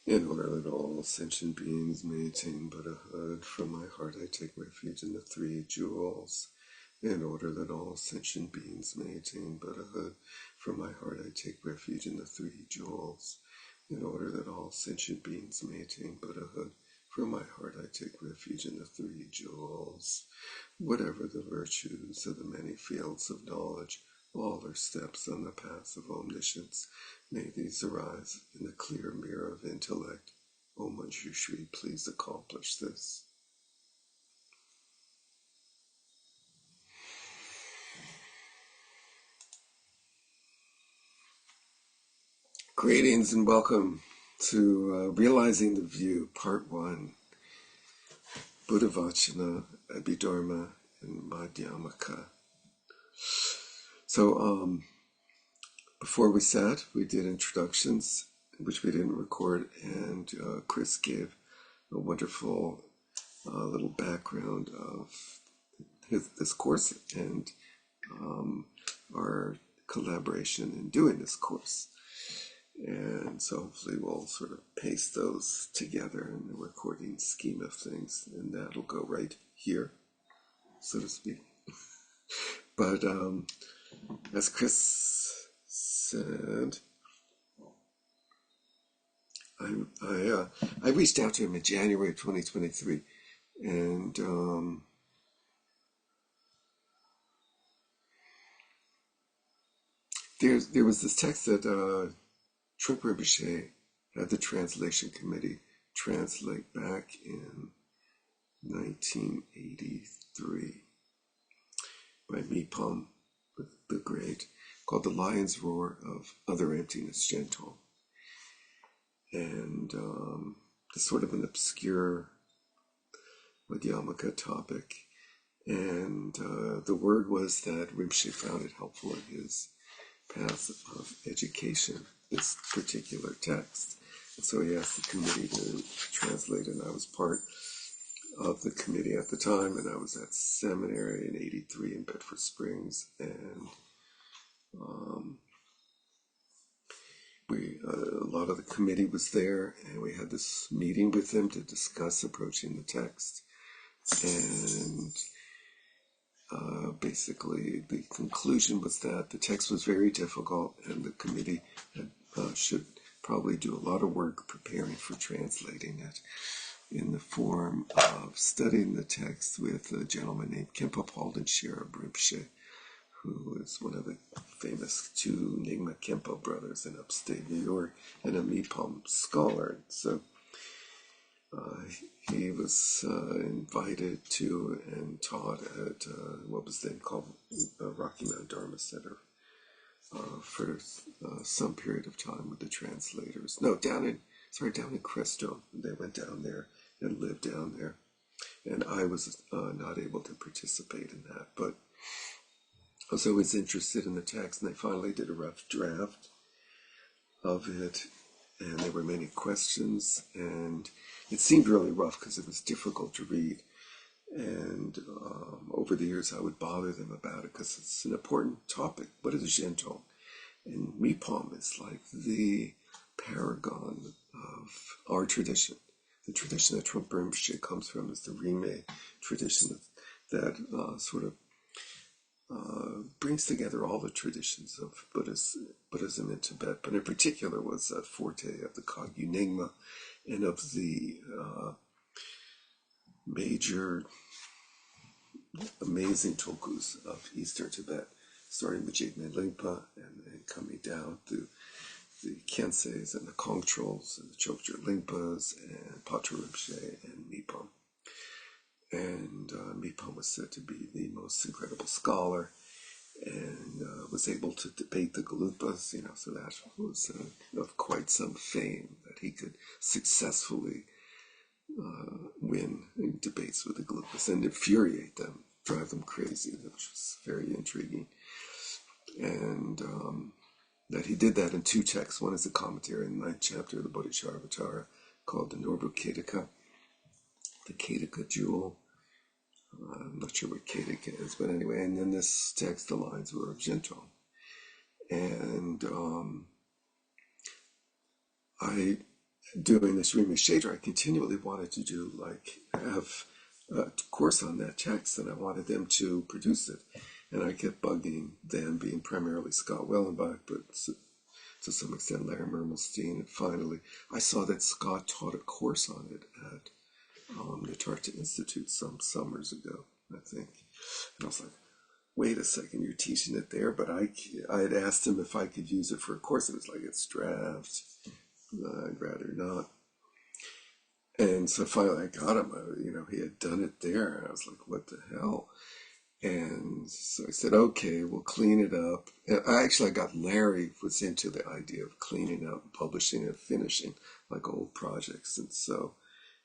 In order that all sentient beings may attain Buddhahood, from my heart I take refuge in the three jewels. In order that all sentient beings may attain Buddhahood, from my heart I take refuge in the three jewels. In order that all sentient beings may attain Buddhahood, from my heart I take refuge in the three jewels. Whatever the virtues of the many fields of knowledge, all are steps on the path of omniscience. May these arise in the clear mirror of intellect. O Manjushri, please accomplish this. Greetings and welcome to Realizing the View, Part 1, Buddhavachana, Abhidharma, and Madhyamaka. So, before we sat, we did introductions, which we didn't record, and Chris gave a wonderful little background of this course and our collaboration in doing this course. And so hopefully we'll sort of paste those together in the recording scheme of things, and that'll go right here, so to speak. But as Chris said, I reached out to him in January of 2023, and there was this text that Trungpa Rinpoche had the translation committee translate back in 1983 by Mipam the Great, called The Lion's Roar of Other Emptiness Gentle. And it's sort of an obscure Madhyamaka topic. And the word was that Rinpoche found it helpful in his path of education, this particular text. And so he asked the committee to translate, and I was part of the committee at the time, and I was at seminary in 83 in Bedford Springs, and a lot of the committee was there, and we had this meeting with them to discuss approaching the text. And basically the conclusion was that the text was very difficult, and the committee should probably do a lot of work preparing for translating it in the form of studying the text with a gentleman named Khenpo Palden Sherab Rinpoche, who is one of the famous two Nyingma Khenpo brothers in upstate New York, and a Mipam scholar. So he was invited to and taught at what was then called Rocky Mount Dharma Center for some period of time with the translators. No, down in Crestone. They went down there and lived down there. And I was not able to participate in that, but I was always interested in the text, and they finally did a rough draft of it, and there were many questions, and it seemed really rough because it was difficult to read. And over the years I would bother them about it because it's an important topic. What is Gentong? And Mipam is like the paragon of our tradition. The tradition that Trungpa Rinpoche comes from is the Rime tradition that sort of brings together all the traditions of Buddhism in Tibet, but in particular was a forte of the Kagyu Nyingma and of the major amazing tulkus of Eastern Tibet, starting with Jigme Lingpa and coming down through the Khenses and the Kongtrols and the Chokje Lingpas and Patrul Rinpoche and Mipam. And Mipam was said to be the most incredible scholar, and was able to debate the Gelugpas, so that was of quite some fame, that he could successfully win in debates with the Gelugpas and infuriate them, drive them crazy, which was very intriguing. And that he did that in two texts. One is a commentary in the 9th chapter of the Bodhisattva called the Norbu Kedaka, the Kedaka Jewel. I'm not sure what Kedaka is, but anyway, and then this text, the lines were of Gentong. And I doing this Rima Shader, I continually wanted to do like have a course on that text, and I wanted them to produce it. And I kept bugging them, being primarily Scott Wellenbach, but to some extent Larry Mermelstein. And finally, I saw that Scott taught a course on it at the Tartu Institute some summers ago, I think. And I was like, wait a second, you're teaching it there? But I had asked him if I could use it for a course. It was like, it's draft. I'd rather not. And so finally I got him. He had done it there. And I was like, what the hell? And so I said, okay, we'll clean it up. And I got Larry was into the idea of cleaning up, publishing and finishing like old projects. And so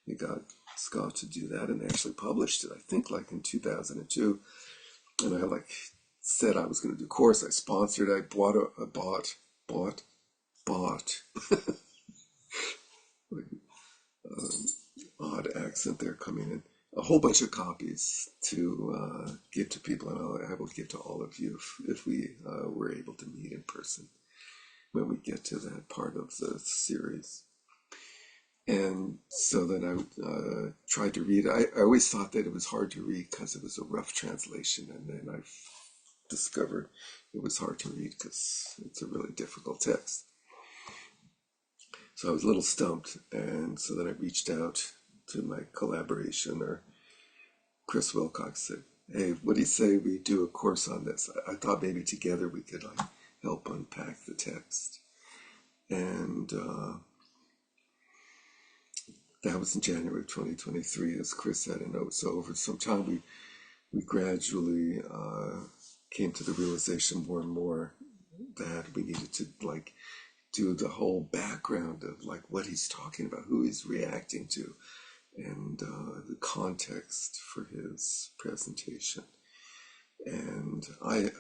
he got Scott to do that, and they actually published it, I think like in 2002. And I said I was going to do a course. I sponsored, I bought like, odd accent there coming in, a whole bunch of copies to give to people, and I will give to all of you if we were able to meet in person when we get to that part of the series. And so then I tried to read. I always thought that it was hard to read because it was a rough translation, and then I discovered it was hard to read because it's a really difficult text. So I was a little stumped, and so then I reached out to my collaboration, or Chris Wilcox said, hey, what do you say we do a course on this? I thought maybe together we could help unpack the text. And that was in January of 2023, as Chris had a note. So over some time, we gradually came to the realization more and more that we needed to do the whole background of what he's talking about, who he's reacting to, and the context for his presentation. And I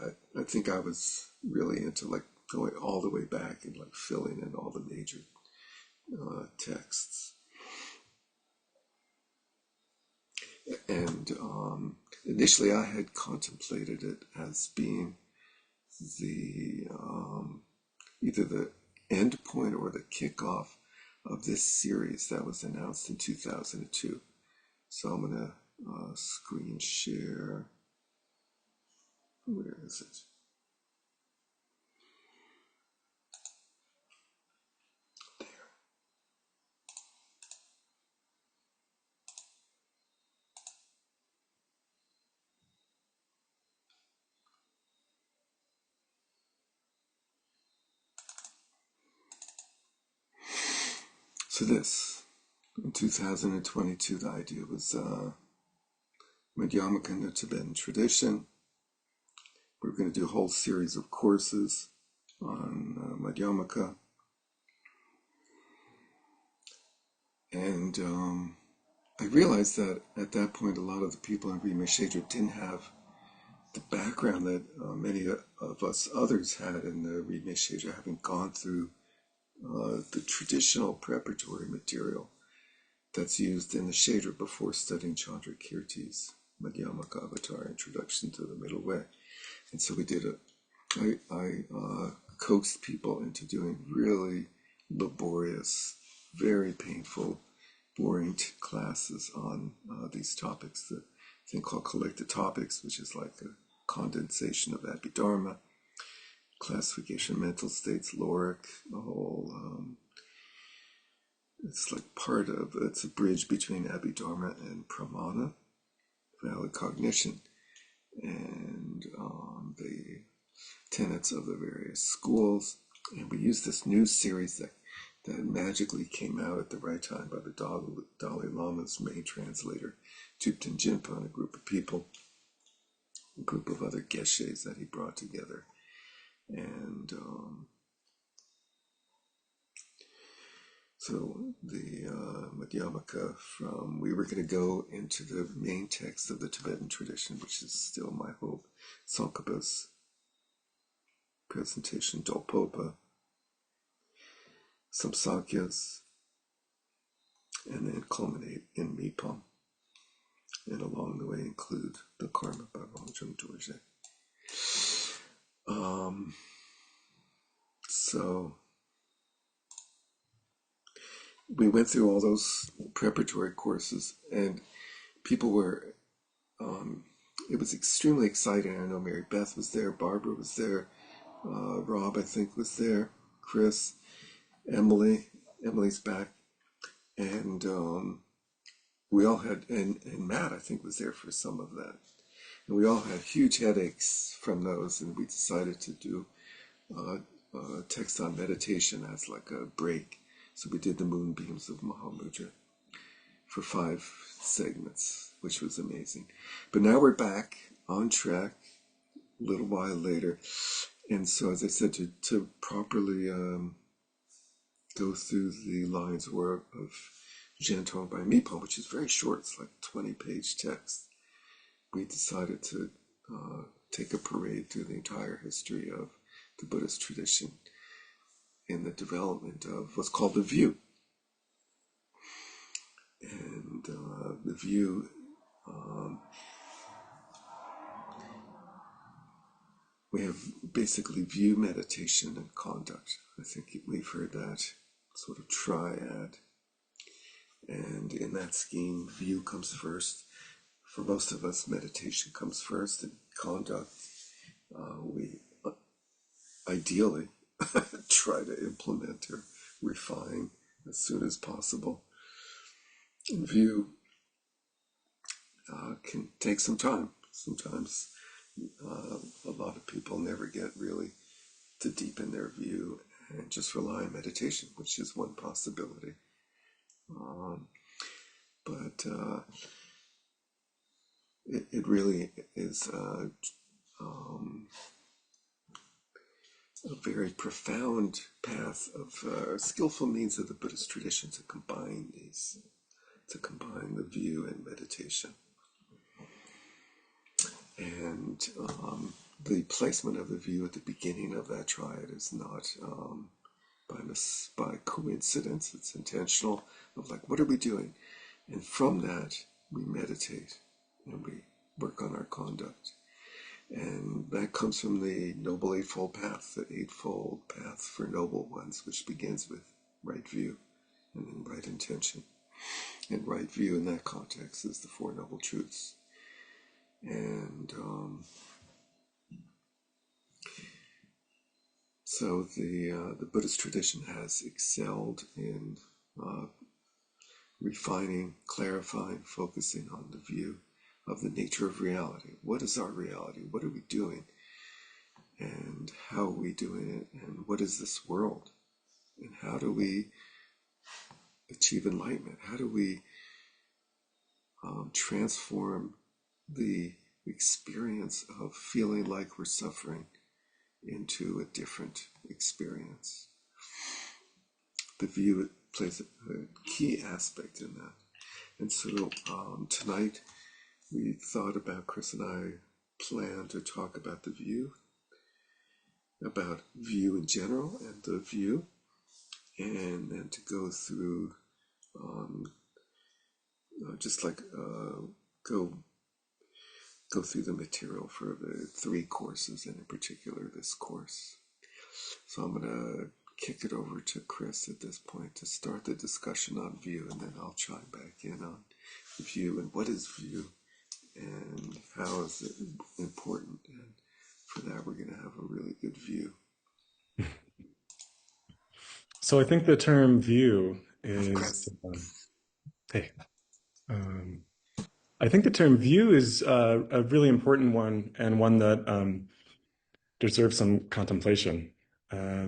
think I was really into going all the way back and filling in all the major texts. And initially I had contemplated it as being the either the end point or the kickoff of this series that was announced in 2002. So I'm going to screen share. Where is it? There. So this, in 2022, the idea was Madhyamaka in the Tibetan tradition. We're going to do a whole series of courses on Madhyamaka. And I realized that at that point, a lot of the people in Rima Shedra didn't have the background that many of us others had in the Rima Shedra, having gone through the traditional preparatory material that's used in the Shedra before studying Chandrakirti's Madhyamaka Avatar, Introduction to the Middle Way. And so we did I coaxed people into doing really laborious, very painful, boring classes on these topics. The thing called Collected Topics, which is like a condensation of Abhidharma, classification of mental states, Lorik, the whole, it's it's a bridge between Abhidharma and Pramana, valid cognition, and the tenets of the various schools. And we used this new series that magically came out at the right time by the Dalai Lama's main translator, Thupten Jinpa, and a group of people, a group of other geshes that he brought together. And so the Madhyamaka we were going to go into the main text of the Tibetan tradition, which is still my hope, Tsongkhapa's presentation, Dolpopa, some Sankhya's, and then culminate in Mipam, and along the way include the Karma by Rongjung Dorje. we went through all those preparatory courses, and people were, um, it was extremely exciting. I know Mary Beth was there, Barbara was there, Rob, I think, was there, Chris, Emily, Emily's back, and we all had, and Matt, I think, was there for some of that. And we all had huge headaches from those, and we decided to do uh, text on meditation as like a break. So we did the moonbeams of Mahamudra for 5 segments, which was amazing. But now we're back on track a little while later. And so, as I said, to properly go through the lines of Janton by Mipo, which is very short, it's like 20-page text, we decided to take a parade through the entire history of the Buddhist tradition in the development of what's called the view. And the view, we have basically view, meditation, and conduct. I think we've heard that sort of triad. And in that scheme, view comes first. For most of us, meditation comes first, and conduct, we ideally try to implement or refine as soon as possible. And view can take some time. Sometimes a lot of people never get really to deepen their view and just rely on meditation, which is one possibility. But it really is a very profound path of skillful means of the Buddhist tradition to combine these, to combine the view and meditation. And the placement of the view at the beginning of that triad is not by coincidence. It's intentional, of like, what are we doing? And from that, we meditate and we work on our conduct. And that comes from the Noble Eightfold Path, the Eightfold Path for Noble Ones, which begins with right view and then right intention. And right view in that context is the Four Noble Truths. And so the Buddhist tradition has excelled in refining, clarifying, focusing on the view of the nature of reality. What is our reality? What are we doing? And how are we doing it? And what is this world? And how do we achieve enlightenment? How do we transform the experience of feeling like we're suffering into a different experience? The view plays a key aspect in that. And so tonight we thought about, Chris and I planned to talk about the view, about view in general and the view, and then to go through just like go through the material for the 3 courses, and in particular this course. So I'm going to kick it over to Chris at this point to start the discussion on view, and then I'll chime back in on view and what is view and how is it important. And for that, we're going to have a really good view. So I think the term view is, Chris. hey, I think the term view is a really important one and one that deserves some contemplation. Uh,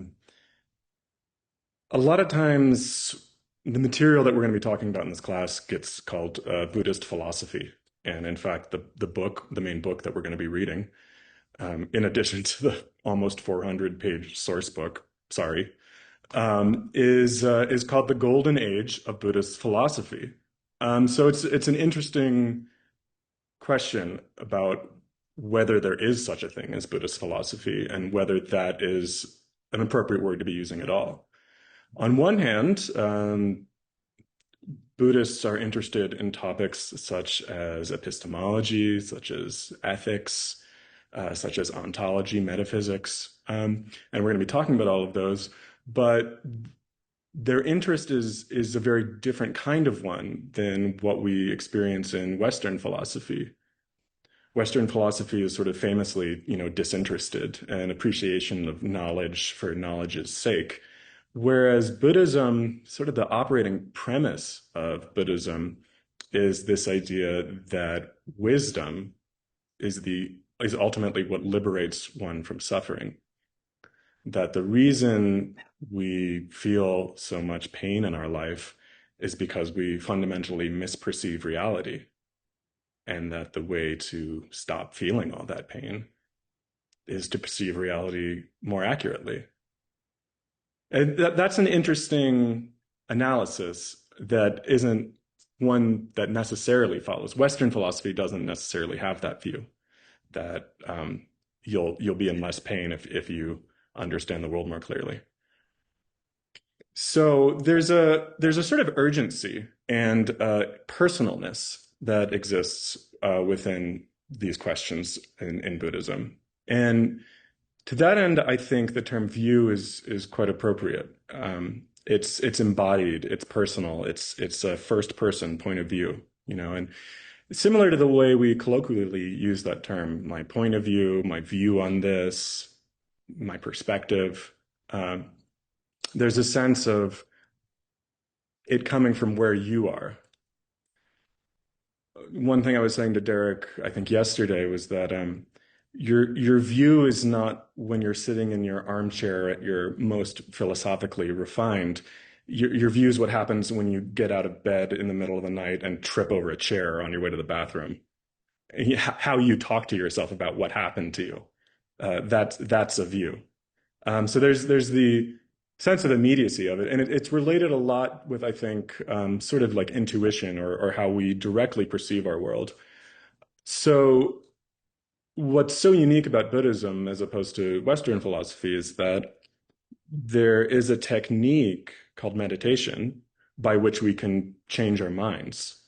a lot of times, the material that we're going to be talking about in this class gets called Buddhist philosophy. And in fact, the book, the main book that we're going to be reading, in addition to the almost 400-page source book, sorry, is called The Golden Age of Buddhist Philosophy. So it's an interesting question about whether there is such a thing as Buddhist philosophy and whether that is an appropriate word to be using at all. On one hand, Buddhists are interested in topics such as epistemology, such as ethics, such as ontology, metaphysics, and we're going to be talking about all of those. But their interest is a very different kind of one than what we experience in Western philosophy. Western philosophy is sort of famously, disinterested and appreciation of knowledge for knowledge's sake. Whereas Buddhism, sort of the operating premise of Buddhism is this idea that wisdom is ultimately what liberates one from suffering. That the reason we feel so much pain in our life is because we fundamentally misperceive reality, and that the way to stop feeling all that pain is to perceive reality more accurately. And that's an interesting analysis that isn't one that necessarily follows. Western philosophy doesn't necessarily have that view that you'll be in less pain if you understand the world more clearly. So there's a sort of urgency and personalness that exists within these questions in Buddhism. And to that end, I think the term view is quite appropriate. It's embodied, it's personal, it's a first person point of view, and similar to the way we colloquially use that term, my point of view, my view on this, my perspective. There's a sense of it coming from where you are. One thing I was saying to Derek, I think yesterday, was that your view is not when you're sitting in your armchair at your most philosophically refined. Your view is what happens when you get out of bed in the middle of the night and trip over a chair on your way to the bathroom. How you talk to yourself about what happened to you. That's a view. So there's the sense of immediacy of it, and it's related a lot with, I think, sort of like intuition or how we directly perceive our world. So what's so unique about Buddhism as opposed to Western philosophy is that there is a technique called meditation by which we can change our minds.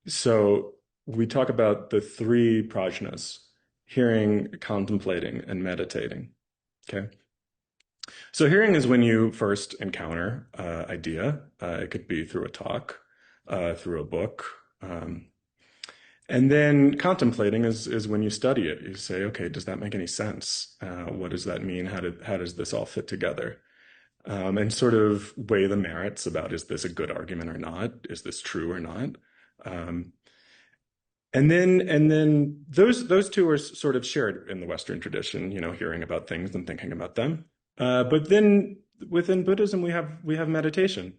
So we talk about the three prajnas: hearing, contemplating, and meditating. Okay. So hearing is when you first encounter an idea. It could be through a talk, through a book. And then contemplating is when you study it. You say, okay, does that make any sense? What does that mean? How does this all fit together? And sort of weigh the merits about, is this a good argument or not? Is this true or not? And then those two are sort of shared in the Western tradition, hearing about things and thinking about them. But then within Buddhism, we have meditation.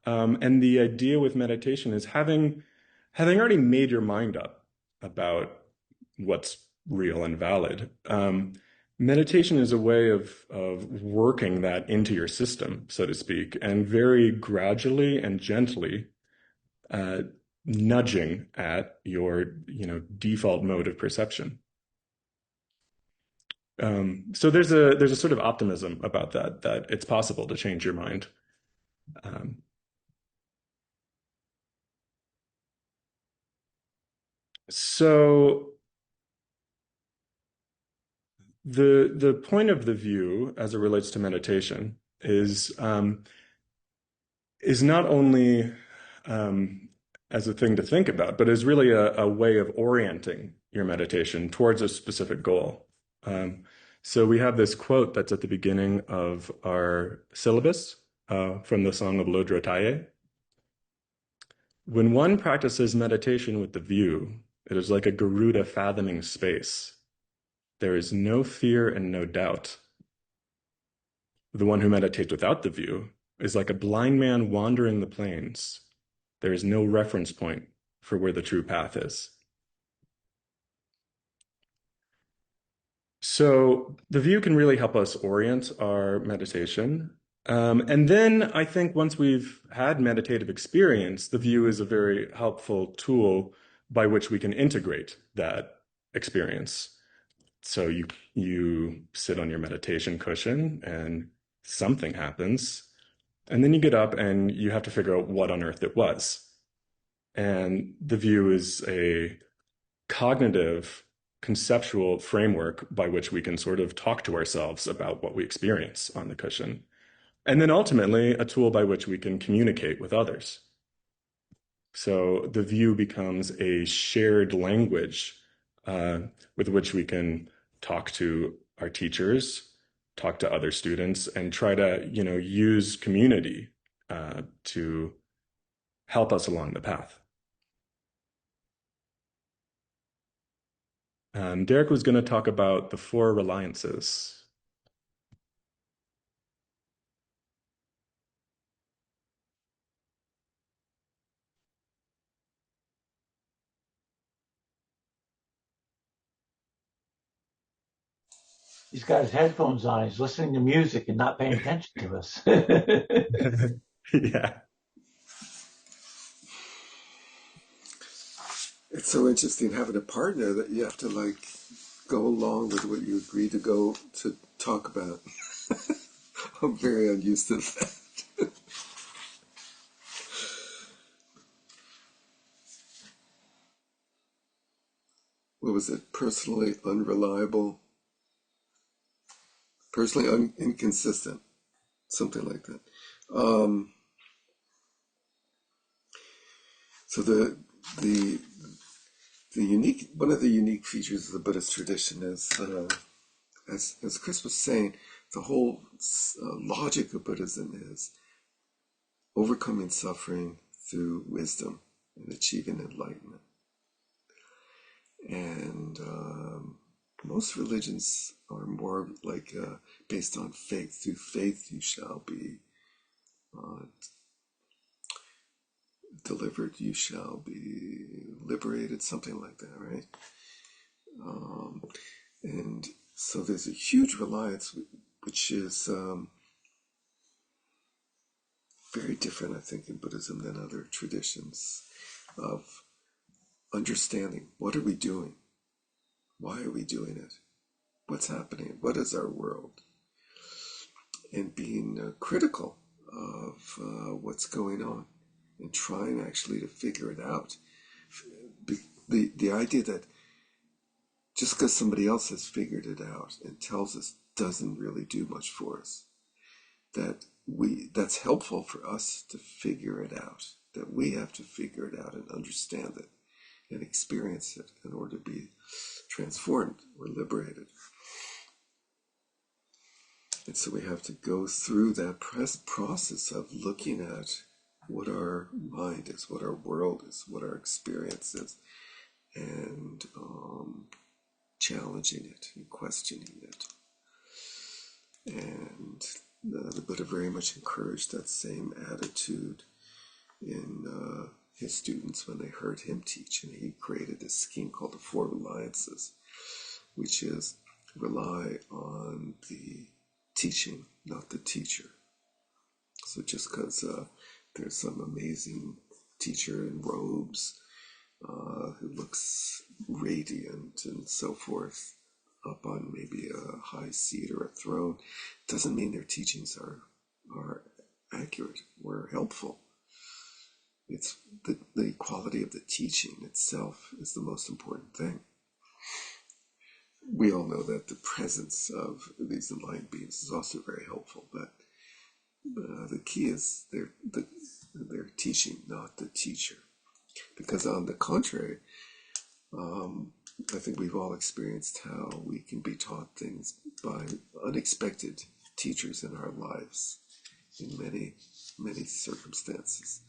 And the idea with meditation is having already made your mind up about what's real and valid. Meditation is a way of working that into your system, so to speak, and very gradually and gently nudging at your default mode of perception. So there's a sort of optimism about that it's possible to change your mind. Um, so the point of the view as it relates to meditation is not only as a thing to think about, but is really a way of orienting your meditation towards a specific goal. So we have this quote that's at the beginning of our syllabus from the Song of Lodro Taye. When one practices meditation with the view, it is like a Garuda fathoming space. There is no fear and no doubt. The one who meditates without the view is like a blind man wandering the plains. There is no reference point for where the true path is. So the view can really help us orient our meditation. And then I think once we've had meditative experience, the view is a very helpful tool by which we can integrate that experience. So you sit on your meditation cushion and something happens, and then you get up and you have to figure out what on earth it was. And the view is a cognitive, conceptual framework by which we can sort of talk to ourselves about what we experience on the cushion. And then ultimately, a tool by which we can communicate with others. So the view becomes a shared language uh, with which we can talk to our teachers, talk to other students, and try to, use community to help us along the path. Derek was going to talk about the four reliances. He's got his headphones on. He's listening to music and not paying attention to us. Yeah. It's so interesting having a partner that you have to like go along with what you agree to go to talk about. I'm very unused to that. What was it? Personally unreliable, personally inconsistent, something like that. Um, so the the unique one of the unique features of the Buddhist tradition is, as Chris was saying, the whole logic of Buddhism is overcoming suffering through wisdom and achieving enlightenment. And most religions are more like based on faith. Through faith you shall be uh, delivered, you shall be liberated, something like that, right? Um, and so there's a huge reliance, which is very different, I think, in Buddhism than other traditions, of understanding what are we doing? Why are we doing it? What's happening? What is our world? And being critical of what's going on and trying actually to figure it out. The idea that just because somebody else has figured it out and tells us doesn't really do much for us. That's helpful for us to figure it out. That we have to figure it out and understand it and experience it in order to be transformed or liberated. And so we have to go through that process of looking at what our mind is, what our world is, what our experience is, and challenging it and questioning it. And the Buddha very much encouraged that same attitude in his students when they heard him teach. And he created this scheme called the Four Reliances, which is rely on the teaching, not the teacher. So just because there's some amazing teacher in robes who looks radiant and so forth up on maybe a high seat or a throne, doesn't mean their teachings are accurate or helpful. It's the quality of the teaching itself is the most important thing. We all know that the presence of these enlightened beings is also very helpful, but the key is their teaching, not the teacher. Because on the contrary, I think we've all experienced how we can be taught things by unexpected teachers in our lives in many, many circumstances.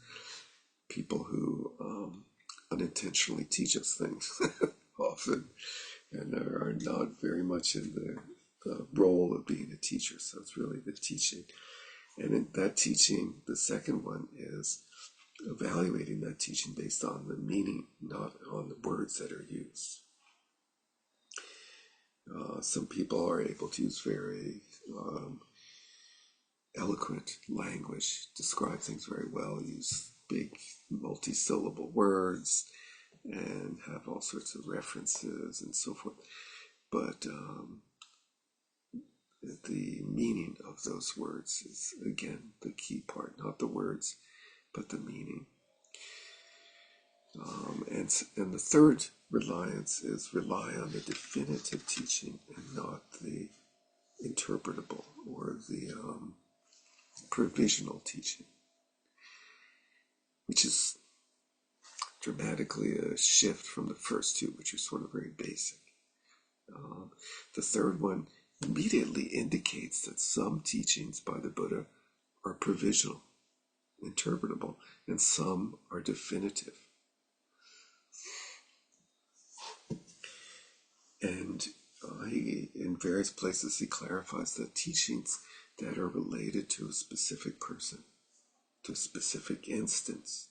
People who unintentionally teach us things often and are not very much in the role of being a teacher. So it's really the teaching. And in that teaching, the second one is evaluating that teaching based on the meaning, not on the words that are used. Some people are able to use very eloquent language, describe things very well, use big multi-syllable words, and have all sorts of references and so forth. But the meaning of those words is, again, the key part, not the words, but the meaning. And the third reliance is rely on the definitive teaching and not the interpretable or the provisional teaching, which is dramatically a shift from the first two, which are sort of very basic. The third one immediately indicates that some teachings by the Buddha are provisional, interpretable, and some are definitive. And in various places, he clarifies that teachings that are related to a specific person, to a specific instance,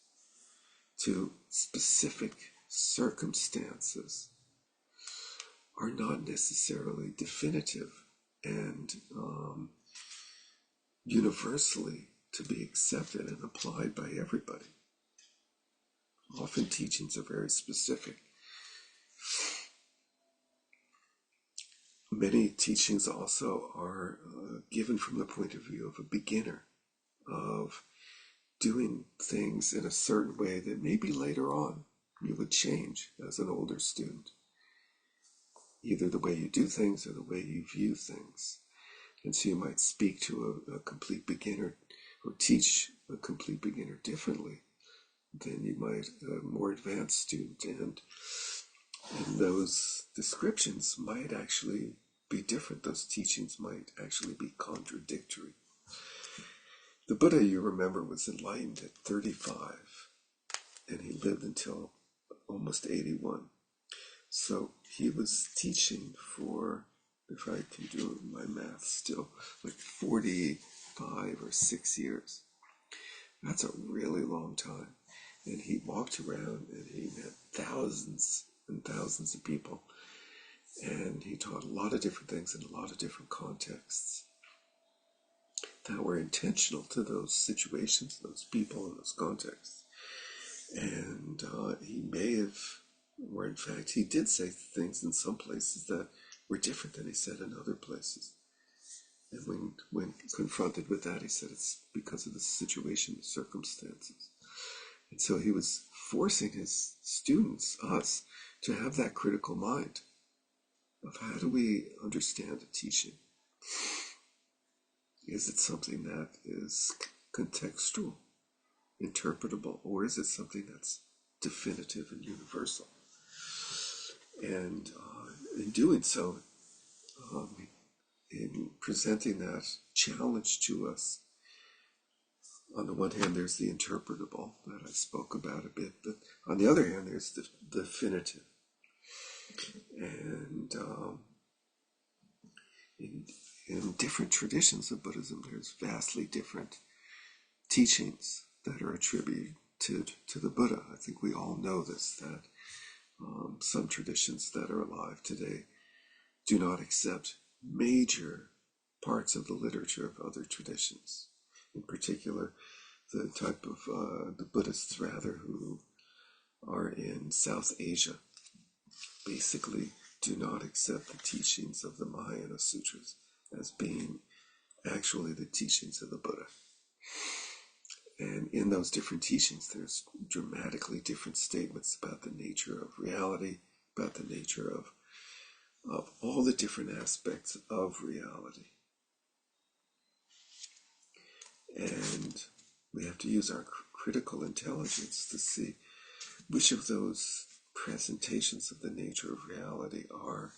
to specific circumstances, are not necessarily definitive and universally to be accepted and applied by everybody. Often teachings are very specific. Many teachings also are given from the point of view of a beginner, of doing things in a certain way that maybe later on you would change as an older student. Either the way you do things or the way you view things. And so you might speak to a complete beginner or teach a complete beginner differently than you might a more advanced student. And those descriptions might actually be different. Those teachings might actually be contradictory. The Buddha, you remember, was enlightened at 35, and he lived until almost 81. So he was teaching for, if I can do my math still, like 45 or 6 years. That's a really long time. And he walked around and he met thousands and thousands of people. And he taught a lot of different things in a lot of different contexts that were intentional to those situations, those people, and those contexts. And he may have, or in fact, he did say things in some places that were different than he said in other places. And when confronted with that, he said it's because of the situation, the circumstances. And so he was forcing his students, us, to have that critical mind of how do we understand a teaching? Is it something that is contextual, interpretable, or is it something that's definitive and universal? And in doing so, in presenting that challenge to us, on the one hand, there's the interpretable that I spoke about a bit, but on the other hand, there's the definitive. And in different traditions of Buddhism, there's vastly different teachings that are attributed to the Buddha. I think we all know this, that some traditions that are alive today do not accept major parts of the literature of other traditions. In particular, the type of the Buddhists, rather, who are in South Asia, basically do not accept the teachings of the Mahayana Sutras as being actually the teachings of the Buddha. And in those different teachings, there's dramatically different statements about the nature of reality, about the nature of all the different aspects of reality. And we have to use our critical intelligence to see which of those presentations of the nature of reality are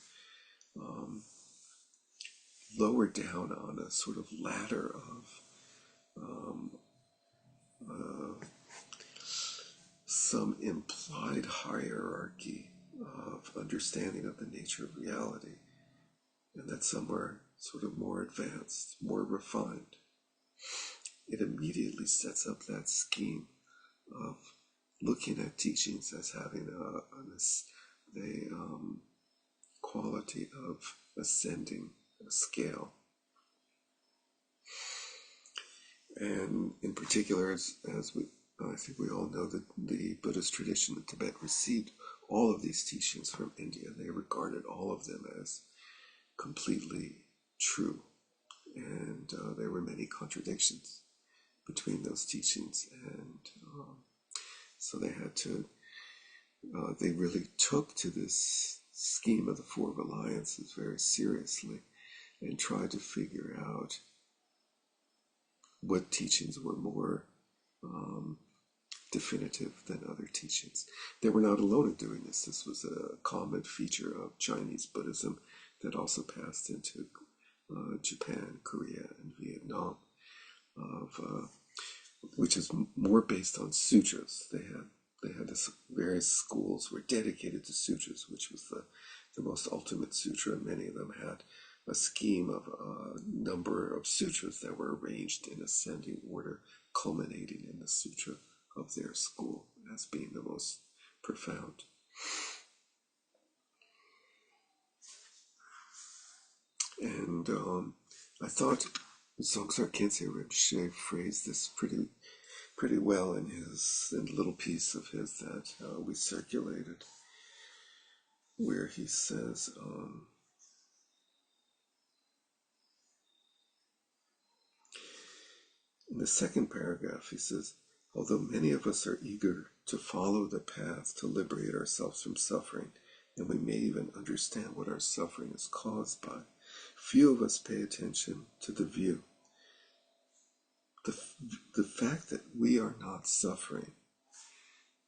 lower down on a sort of ladder of some implied hierarchy of understanding of the nature of reality, and that some are sort of more advanced, more refined. It immediately sets up that scheme of looking at teachings as having a quality of ascending a scale. And in particular, as I think we all know, that the Buddhist tradition in Tibet received all of these teachings from India. They regarded all of them as completely true. And there were many contradictions between those teachings. And so they had to, they really took to this scheme of the Four Reliances very seriously and tried to figure out what teachings were more definitive than other teachings. They were not alone in doing this. This was a common feature of Chinese Buddhism that also passed into Japan, Korea, and Vietnam, which is more based on sutras. They had this, various schools were dedicated to sutras, which was the most ultimate sutra. Many of them had a scheme of a number of sutras that were arranged in ascending order, culminating in the sutra of their school as being the most profound. And I thought Dzogchen Khyentse Rinpoche phrased this pretty well in the little piece of his that we circulated, where he says, in the second paragraph, he says, although many of us are eager to follow the path to liberate ourselves from suffering, and we may even understand what our suffering is caused by, few of us pay attention to the view. The fact that we are not suffering,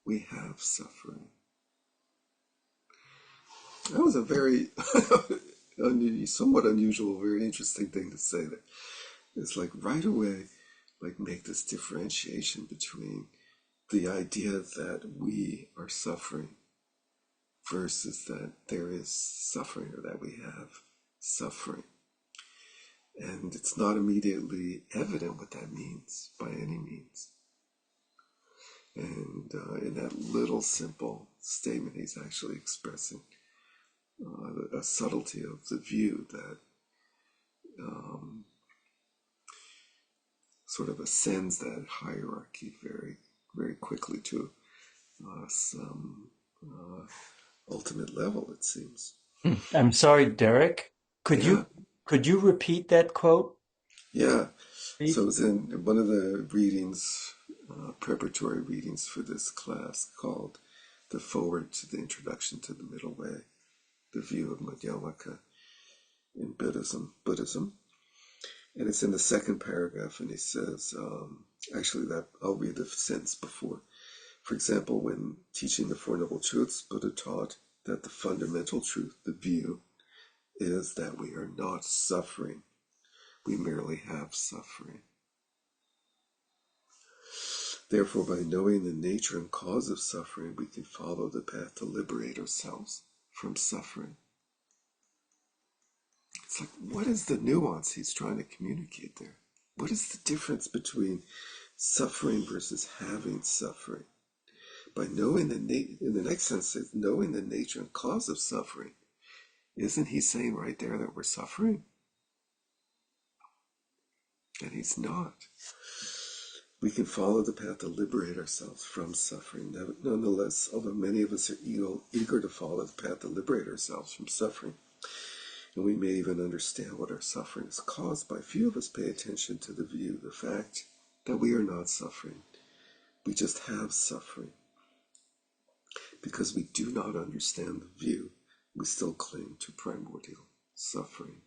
we have suffering. That was a very somewhat unusual, very interesting thing to say there. It's like right away, like make this differentiation between the idea that we are suffering versus that there is suffering or that we have suffering. And it's not immediately evident what that means by any means. And in that little simple statement, he's actually expressing a subtlety of the view that sort of ascends that hierarchy very, very quickly to some ultimate level, it seems. I'm sorry, Derek. Could you repeat that quote? Yeah. Please? So it was in one of the readings, preparatory readings for this class called The Forward to the Introduction to the Middle Way, the View of Madhyamaka in Buddhism. And it's in the second paragraph, and he says, actually that I'll read the sentence before. For example, when teaching the Four Noble Truths, Buddha taught that the fundamental truth, the view, is that we are not suffering. We merely have suffering. Therefore, by knowing the nature and cause of suffering, we can follow the path to liberate ourselves from suffering. It's like, what is the nuance he's trying to communicate there? What is the difference between suffering versus having suffering? By knowing in the next sense, knowing the nature and cause of suffering, isn't he saying right there that we're suffering? And he's not. We can follow the path to liberate ourselves from suffering. Nonetheless, although many of us are eager to follow the path to liberate ourselves from suffering, and we may even understand what our suffering is caused by, few of us pay attention to the view, the fact that we are not suffering. We just have suffering. Because we do not understand the view, we still cling to primordial suffering.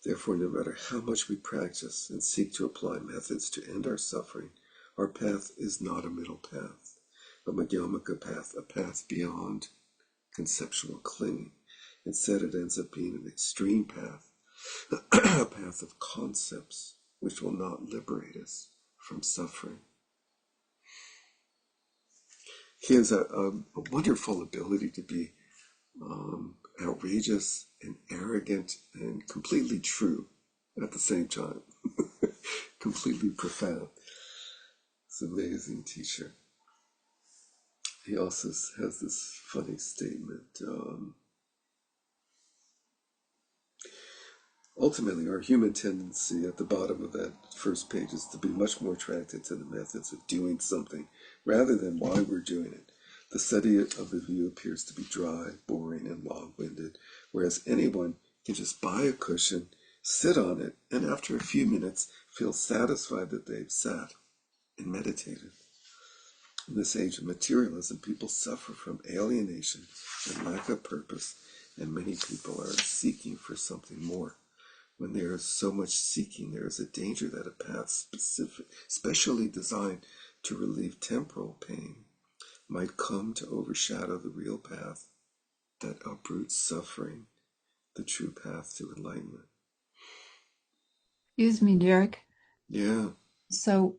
Therefore, no matter how much we practice and seek to apply methods to end our suffering, our path is not a middle path, a Madhyamaka path, a path beyond conceptual clinging. Instead, it ends up being an extreme path, a path of concepts which will not liberate us from suffering. He has a wonderful ability to be outrageous and arrogant and completely true at the same time. Completely profound. It's an amazing teacher. He also has this funny statement. Ultimately, our human tendency at the bottom of that first page is to be much more attracted to the methods of doing something rather than why we're doing it. The study of the view appears to be dry, boring, and long-winded, whereas anyone can just buy a cushion, sit on it, and after a few minutes feel satisfied that they've sat and meditated. In this age of materialism, people suffer from alienation and lack of purpose, and many people are seeking for something more. When there is so much seeking, there is a danger that a path specially designed to relieve temporal pain might come to overshadow the real path that uproots suffering, the true path to enlightenment. Excuse me, Derek. Yeah. So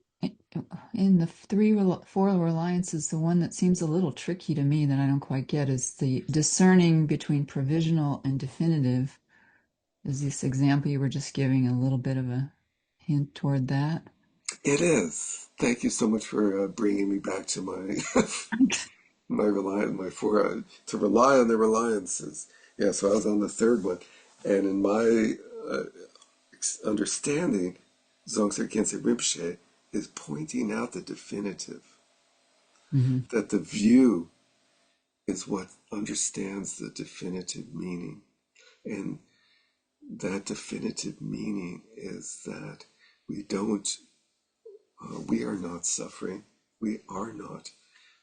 in the four reliances, the one that seems a little tricky to me that I don't quite get is the discerning between provisional and definitive. Is this example you were just giving a little bit of a hint toward that? It is. Thank you so much for bringing me back to my to rely on the reliances. Yeah, so I was on the third one, and in my understanding, Dzogchen Khyentse Rinpoche is pointing out the definitive, that the view is what understands the definitive meaning, and that definitive meaning is that we are not suffering. We are not.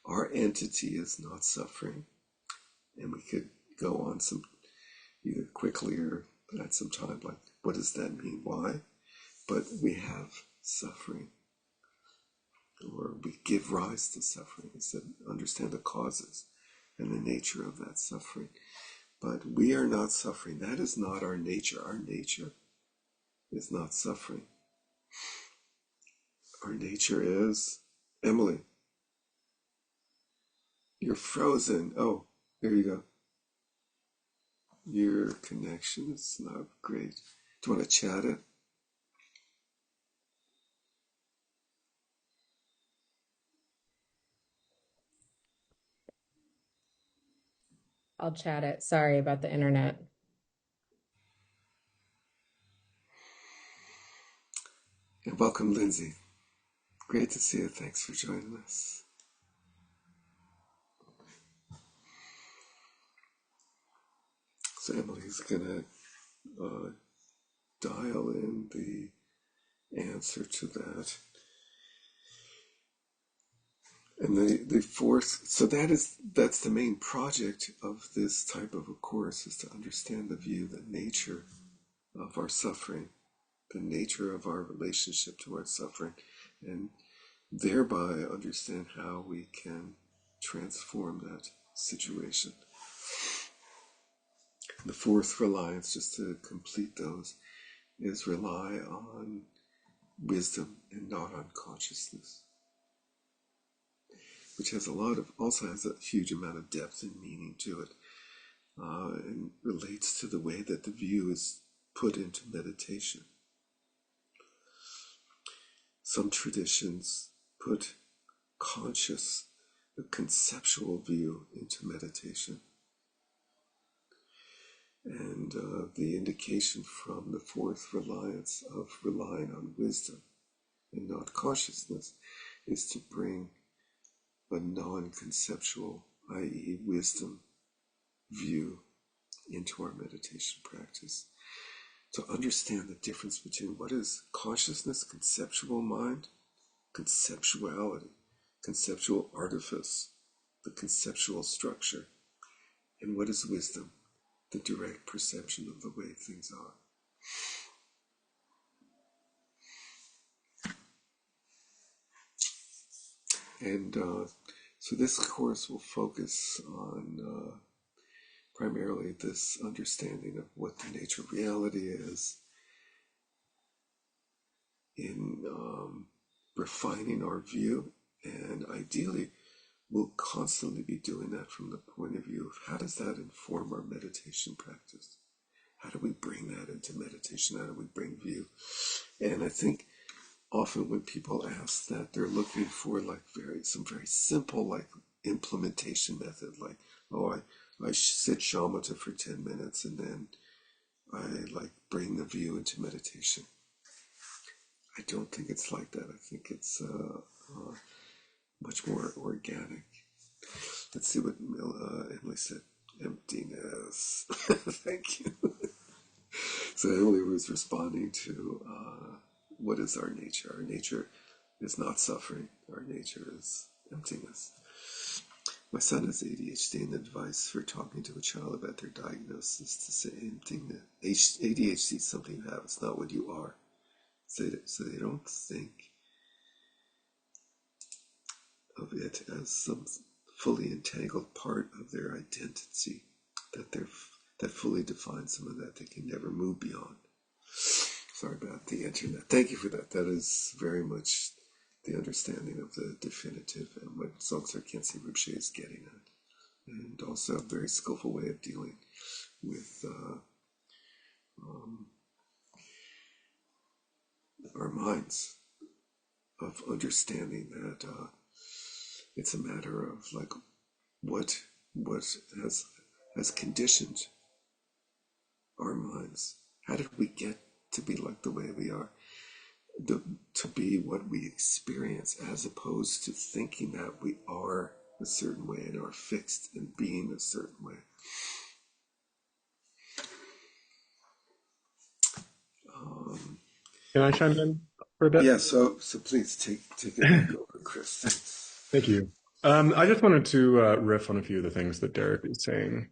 Our entity is not suffering. And we could go on some either quickly or at some time, like, what does that mean? Why? But we have suffering, or we give rise to suffering, instead understand the causes and the nature of that suffering. But we are not suffering. That is not our nature. Our nature is not suffering. Our nature is, Emily, you're frozen. Oh, there you go. Your connection is not great. Do you want to chat it? I'll chat it. Sorry about the internet. And welcome, Lindsay. Great to see you. Thanks for joining us. So Emily's going to dial in the answer to that. And the fourth, so that's the main project of this type of a course, is to understand the view, the nature of our suffering, the nature of our relationship to our suffering, and thereby understand how we can transform that situation. The fourth reliance, just to complete those, is rely on wisdom and not on consciousness, which also has a huge amount of depth and meaning to it, and relates to the way that the view is put into meditation. Some traditions put the conceptual view into meditation. And the indication from the fourth reliance of relying on wisdom and not consciousness is to bring a non-conceptual, i.e. wisdom view into our meditation practice. To understand the difference between what is consciousness, conceptual mind, conceptuality, conceptual artifice, the conceptual structure, and what is wisdom, the direct perception of the way things are. And so this course will focus on primarily this understanding of what the nature of reality is, in refining our view, and ideally we'll constantly be doing that from the point of view of how does that inform our meditation practice? How do we bring that into meditation? How do we bring view? And I think often when people ask that, they're looking for like some very simple like implementation method, like, oh, I sit shamatha for 10 minutes and then I like bring the view into meditation. I don't think it's like that. I think it's much more organic. Let's see what Emily said. Emptiness. Thank you. So Emily was responding to what is our nature? Our nature is not suffering. Our nature is emptiness. My son has ADHD, and the advice for talking to a child about their diagnosis is the same thing that ADHD is something you have, it's not what you are. So they don't think of it as some fully entangled part of their identity that fully defines them and that they can never move beyond. Sorry about the internet. Thank you for that. That is very much the understanding of the definitive and what Zogzer Kensey Rinpoche is getting at. And also a very skillful way of dealing with our minds, of understanding that it's a matter of like what has conditioned our minds. How did we get to be like the way we are? To be what we experience, as opposed to thinking that we are a certain way and are fixed in being a certain way. Can I chime in for a bit? Yeah, so please take it back over, Chris. Thanks. Thank you. I just wanted to riff on a few of the things that Derek was saying.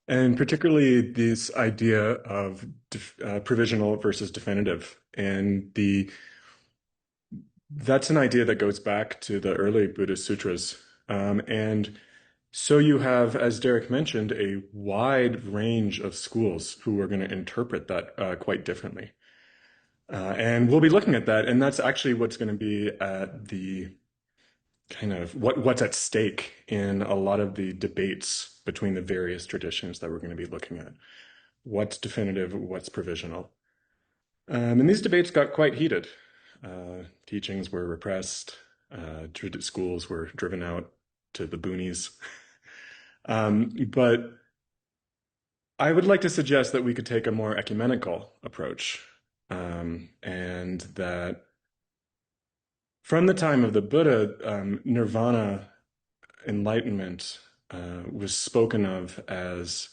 And particularly this idea of provisional versus definitive. And that's an idea that goes back to the early Buddhist sutras. And so you have, as Derek mentioned, a wide range of schools who are going to interpret that quite differently. And we'll be looking at that, and that's actually what's going to be at the kind of what's at stake in a lot of the debates between the various traditions that we're going to be looking at. What's definitive, what's provisional? And these debates got quite heated. Teachings were repressed, schools were driven out to the boonies. But I would like to suggest that we could take a more ecumenical approach, and that from the time of the Buddha, nirvana, enlightenment, was spoken of as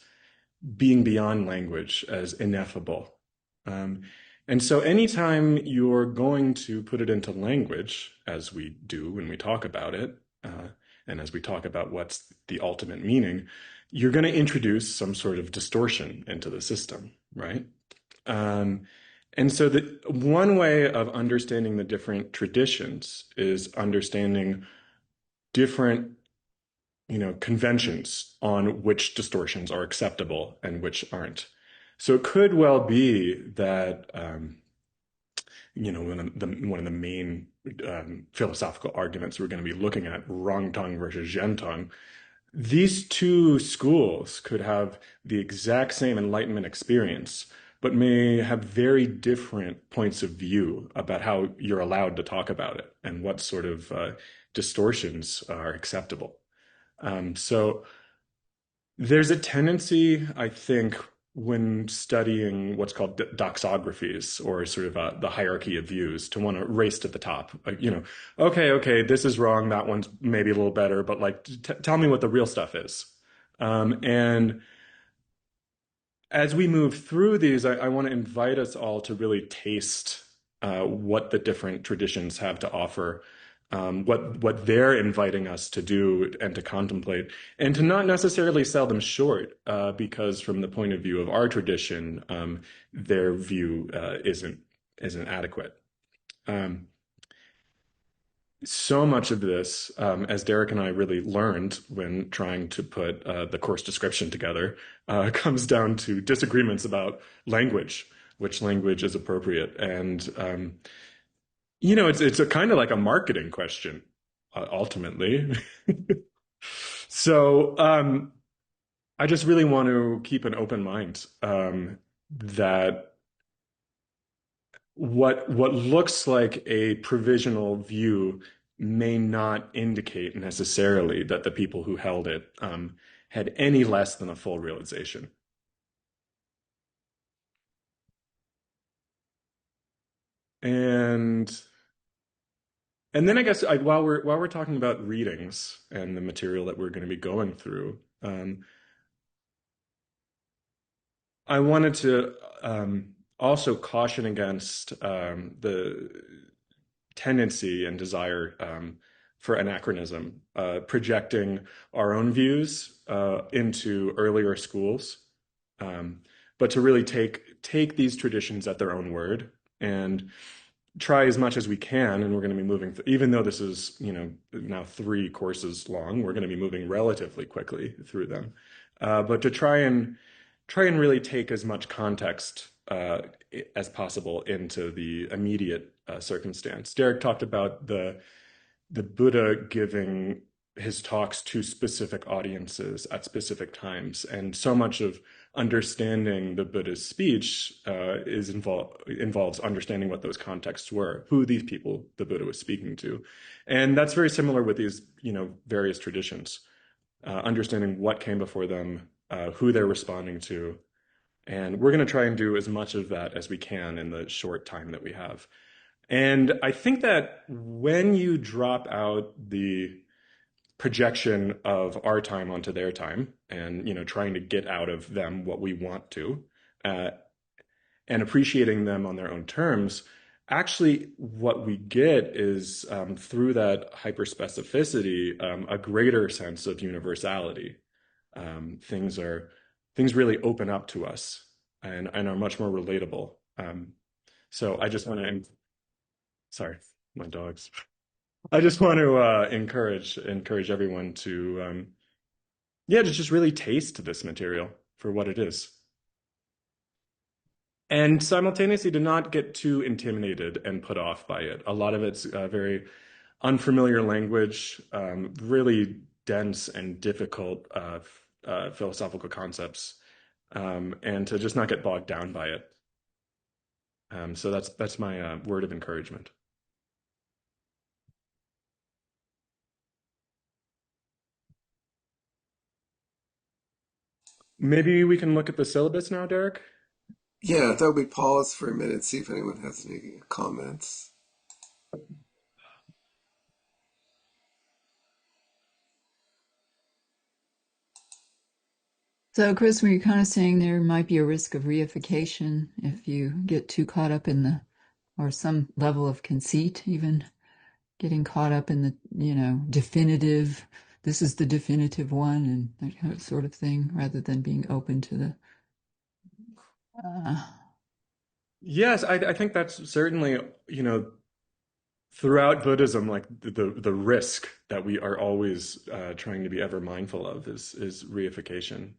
being beyond language, as ineffable. And so anytime you're going to put it into language, as we do when we talk about it, and as we talk about what's the ultimate meaning, you're going to introduce some sort of distortion into the system, right? And so the one way of understanding the different traditions is understanding different, conventions on which distortions are acceptable and which aren't. So it could well be that, one of the main philosophical arguments we're going to be looking at, wrong tongue versus Zhen tongue, these two schools could have the exact same enlightenment experience, but may have very different points of view about how you're allowed to talk about it and what sort of distortions are acceptable. So there's a tendency, I think, when studying what's called doxographies, or sort of the hierarchy of views, to want to race to the top. Okay, this is wrong, that one's maybe a little better, but like, tell me what the real stuff is. And as we move through these, I want to invite us all to really taste what the different traditions have to offer, what they're inviting us to do and to contemplate, and to not necessarily sell them short, because from the point of view of our tradition, their view isn't adequate. So much of this, as Derek and I really learned when trying to put the course description together, comes down to disagreements about language, which language is appropriate. And, it's a kind of like a marketing question, ultimately. So I just really want to keep an open mind, that what looks like a provisional view may not indicate necessarily that the people who held it had any less than a full realization. And then I guess while we're talking about readings and the material that we're going to be going through, I wanted to also caution against the tendency and desire for anachronism, projecting our own views into earlier schools, but to really take these traditions at their own word and try as much as we can. And we're going to be moving, even though this is, now 3 courses long, we're going to be moving relatively quickly through them. But to try and really take as much context as possible into the immediate circumstance. Derek talked about the Buddha giving his talks to specific audiences at specific times, and so much of understanding the Buddha's speech involves understanding what those contexts were, who these people the Buddha was speaking to, and that's very similar with these various traditions. Understanding what came before them, who they're responding to, and we're going to try and do as much of that as we can in the short time that we have. And I think that when you drop out the projection of our time onto their time and, trying to get out of them what we want to, and appreciating them on their own terms, actually what we get is, through that hyperspecificity, a greater sense of universality. Things really open up to us and are much more relatable. So I just want to, sorry, my dogs. I just want to encourage everyone to, to just really taste this material for what it is. And simultaneously to not get too intimidated and put off by it. A lot of it's very unfamiliar language, really dense and difficult philosophical concepts, and to just not get bogged down by it. So that's my word of encouragement. Maybe we can look at the syllabus now, Derek? Yeah, thought we pause for a minute, see if anyone has any comments. So, Chris, were you kind of saying there might be a risk of reification if you get too caught up in or some level of conceit, even getting caught up in the, definitive, this is the definitive one, and that kind of sort of thing, rather than being open to the. Yes, I think that's certainly, throughout Buddhism, like the risk that we are always trying to be ever mindful of is reification.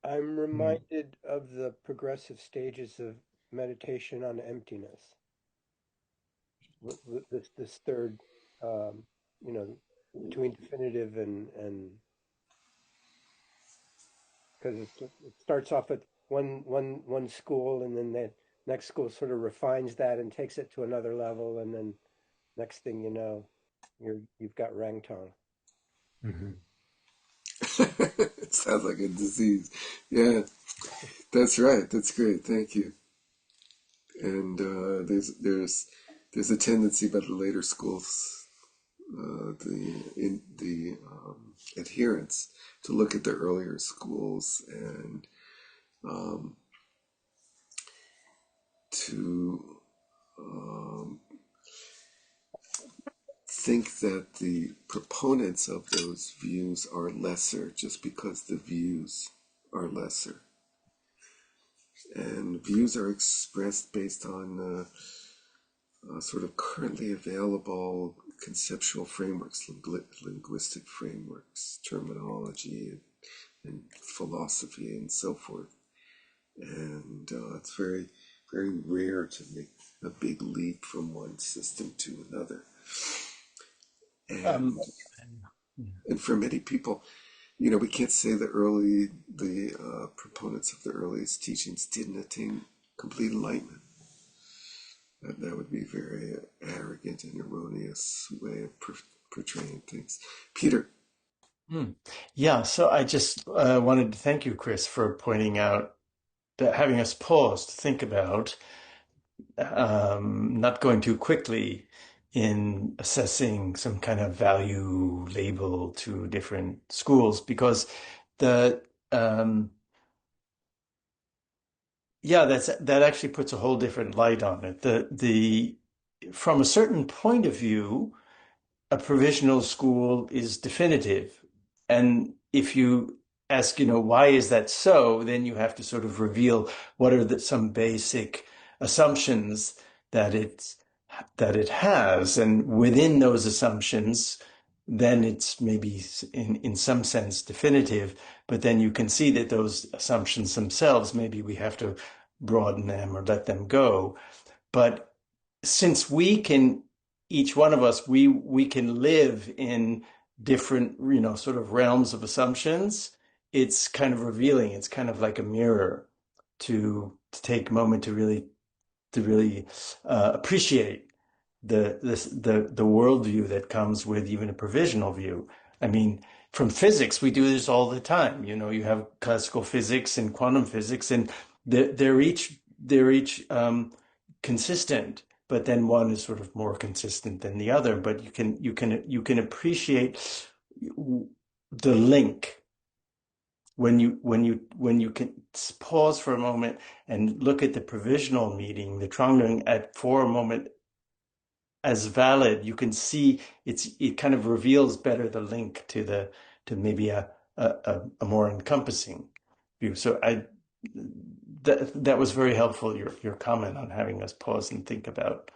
I'm reminded of the progressive stages of meditation on emptiness. This third, between definitive and because it starts off at one school, and then the next school sort of refines that and takes it to another level, and then next thing you know, you've got Rangtong. Mm-hmm. It sounds like a disease. Yeah, that's right. That's great. Thank you. And there's a tendency by the later schools, the adherents, to look at the earlier schools and to think that the proponents of those views are lesser just because the views are lesser. And views are expressed based on sort of currently available conceptual frameworks, linguistic frameworks, terminology, and philosophy, and so forth. And it's very, very rare to make a big leap from one system to another. And for many people, we can't say the proponents of the earliest teachings didn't attain complete enlightenment. That would be a very arrogant and erroneous way of portraying things. Peter. Yeah, so I just wanted to thank you, Chris, for pointing out that having us pause to think about not going too quickly in assessing some kind of value label to different schools, because that actually puts a whole different light on it. The from a certain point of view, a provisional school is definitive. And if you ask, why is that so, then you have to sort of reveal what are some basic assumptions that it has. And within those assumptions, then it's maybe in some sense definitive, but then you can see that those assumptions themselves, maybe we have to broaden them or let them go. But since each one of us, we can live in different, sort of realms of assumptions, it's kind of revealing. It's kind of like a mirror to take a moment to really appreciate the worldview that comes with even a provisional view. I mean, from physics, we do this all the time. You have classical physics and quantum physics, and they're each consistent, but then one is sort of more consistent than the other. But you can appreciate the link when you can pause for a moment and look at the provisional meeting, the Trongdung, for a moment as valid. You can see it kind of reveals better the link to maybe a more encompassing view. So that was very helpful, your comment on having us pause and think about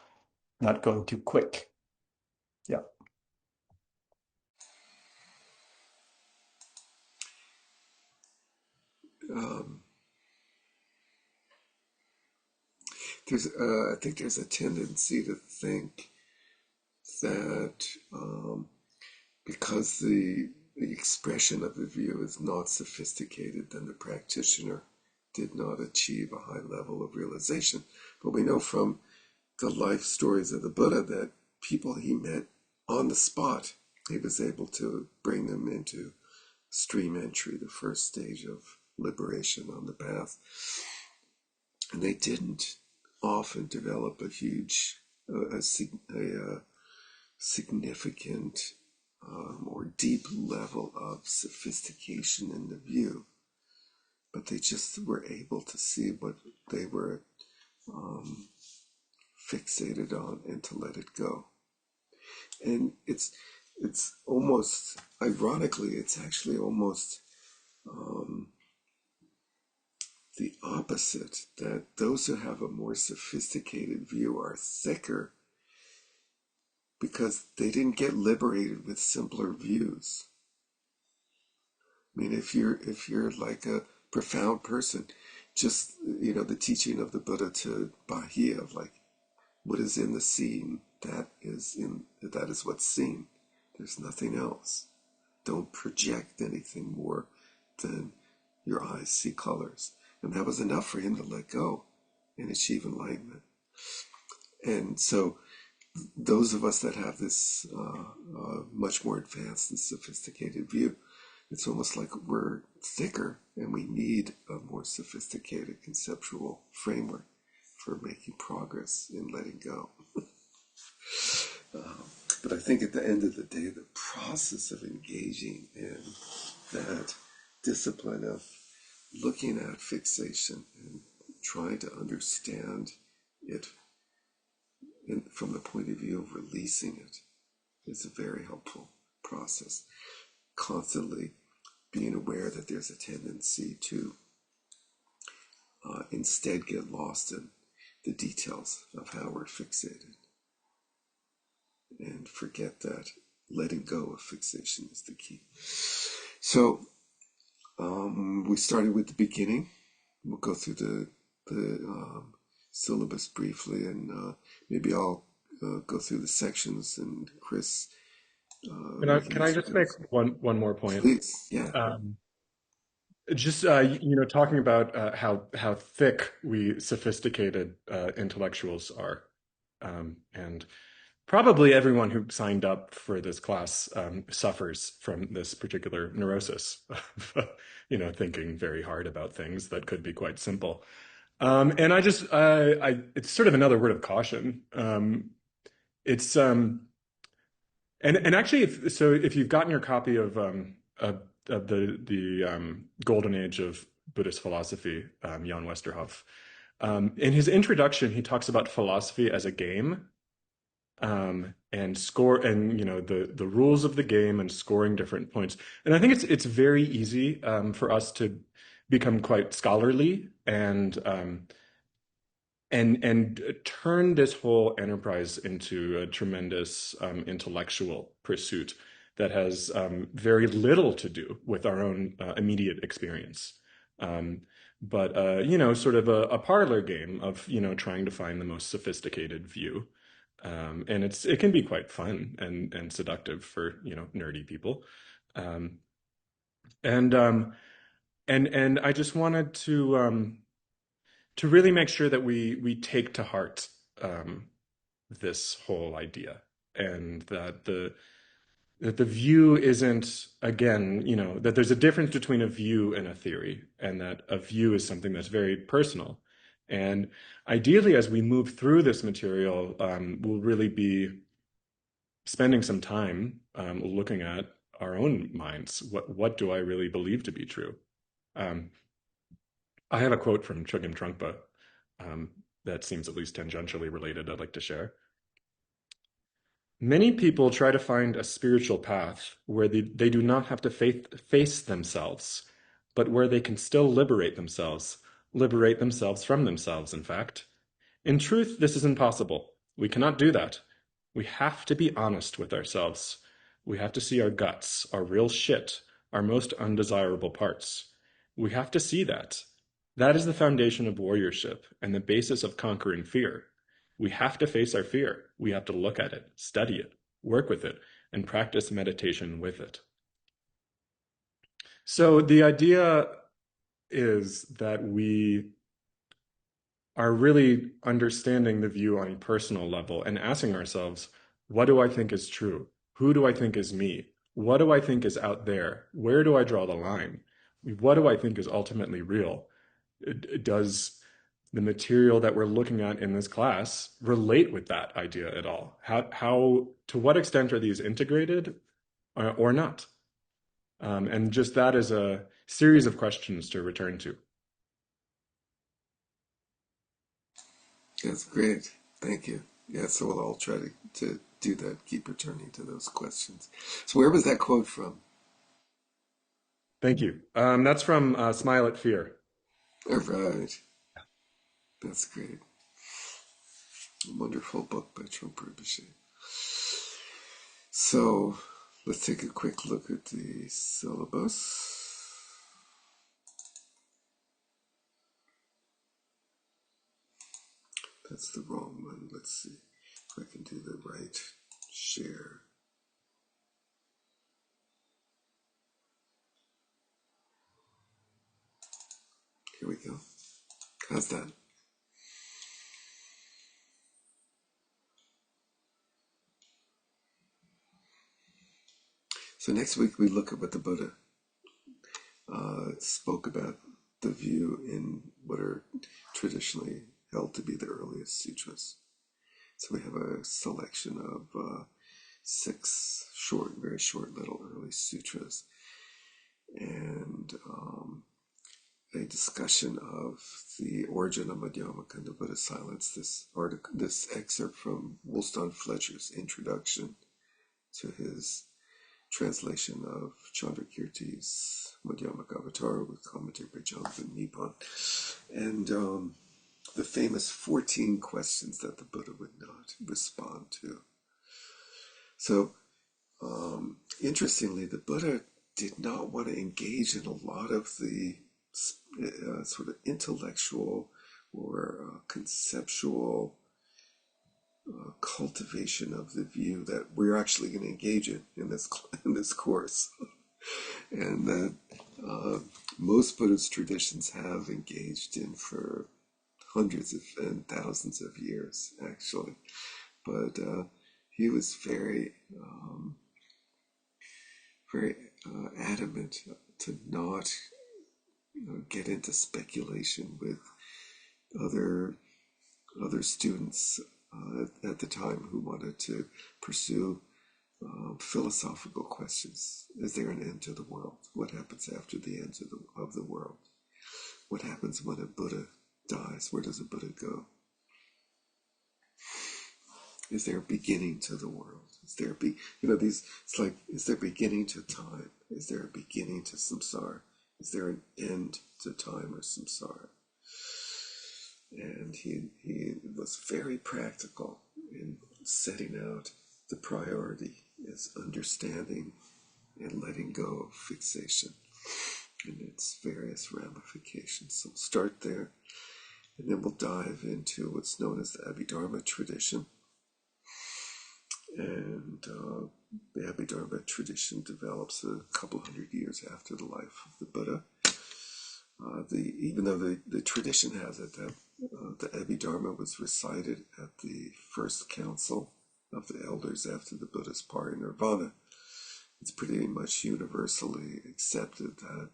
not going too quick. Yeah. I think there's a tendency to think that because the expression of the view is not sophisticated, then the practitioner did not achieve a high level of realization. But we know from the life stories of the Buddha that people he met on the spot, he was able to bring them into stream entry, the first stage of liberation on the path. And they didn't often develop a huge, significant or deep level of sophistication in the view, but they just were able to see what they were fixated on and to let it go. And it's almost, ironically, it's actually almost the opposite, that those who have a more sophisticated view are thicker because they didn't get liberated with simpler views. I mean, if you're like a profound person, just the teaching of the Buddha to Bahia, of like, what is in the seen, that is what's seen. There's nothing else. Don't project anything more than your eyes see colors. And that was enough for him to let go and achieve enlightenment. And so those of us that have this much more advanced and sophisticated view, it's almost like we're thicker and we need a more sophisticated conceptual framework for making progress in letting go. But I think at the end of the day, the process of engaging in that discipline of looking at fixation and trying to understand it from the point of view of releasing it is a very helpful process. Constantly being aware that there's a tendency to instead get lost in the details of how we're fixated and forget that letting go of fixation is the key. So we started with the beginning. We'll go through the syllabus briefly, and maybe I'll go through the sections, and Chris. Can I just make one more point? Please, yeah. Just talking about how thick we sophisticated intellectuals are, and probably everyone who signed up for this class suffers from this particular neurosis of thinking very hard about things that could be quite simple. And it's sort of another word of caution. It's and actually, if you've gotten your copy of the Golden Age of Buddhist Philosophy, Jan Westerhoff, in his introduction, he talks about philosophy as a game. and score, and the rules of the game and scoring different points. And I think it's very easy for us to become quite scholarly and turn this whole enterprise into a tremendous intellectual pursuit that has very little to do with our own immediate experience. But sort of a parlor game of trying to find the most sophisticated view. And it can be quite fun and seductive for nerdy people. Um, and and I just wanted to really make sure that we take to heart this whole idea, and that the view isn't, again, that there's a difference between a view and a theory, and that a view is something that's very personal. And ideally, as we move through this material, we'll really be spending some time looking at our own minds. What do I really believe to be true? Um, I have a quote from Chogyam Trungpa that seems at least tangentially related I'd like to share. Many people try to find a spiritual path where they do not have to face themselves, but where they can still liberate themselves from themselves, in fact. In truth, this is impossible. We cannot do that. We have to be honest with ourselves. We have to see our guts, our real shit, our most undesirable parts. We have to see that. That is the foundation of warriorship and the basis of conquering fear. We have to face our fear. We have to look at it, study it, work with it, and practice meditation with it. So the idea is that we are really understanding the view on a personal level and asking ourselves, what do I think is true? Who do I think is me? What do I think is out there? Where do I draw the line? What do I think is ultimately real? Does the material that we're looking at in this class relate with that idea at all? How to what extent are these integrated or not? And just that is a series of questions to return to. That's great. Thank you. Yeah, so we'll all try to do that, keep returning to those questions. So where was that quote from? Thank you. That's from Smile at Fear. All right. That's great. A wonderful book by Trungpa Rinpoche. So let's take a quick look at the syllabus. That's the wrong one. Let's see if I can do the right share. Here we go. How's that? So next week we look at what the Buddha spoke about the view in what are traditionally held to be the earliest sutras. So we have a selection of 6 short, very short little early sutras, and a discussion of the origin of Madhyamaka and the Buddha's silence. This excerpt from Wollstonecraft-Fletcher's introduction to his translation of Chandrakirti's Madhyamaka Avatar with commentary by Jonathan Nippon, and the famous 14 questions that the Buddha would not respond to. So, interestingly, the Buddha did not want to engage in a lot of the sort of intellectual or conceptual cultivation of the view that we're actually going to engage in this course, and that most Buddhist traditions have engaged in for hundreds and thousands of years, actually. But he was very, very adamant to not get into speculation with other students at the time who wanted to pursue philosophical questions. Is there an end to the world? What happens after the end of the world? What happens when a Buddha dies? Where does a Buddha go? Is there a beginning to the world? Is there it's like, is there a beginning to time? Is there a beginning to samsara? Is there an end to time or samsara? And he was very practical in setting out the priority is understanding and letting go of fixation and its various ramifications. So we'll start there, and then we'll dive into what's known as the Abhidharma tradition. And the Abhidharma tradition develops a couple hundred years after the life of the Buddha. Even though the tradition has it that the Abhidharma was recited at the first council of the elders after the Buddha's parinirvana, it's pretty much universally accepted that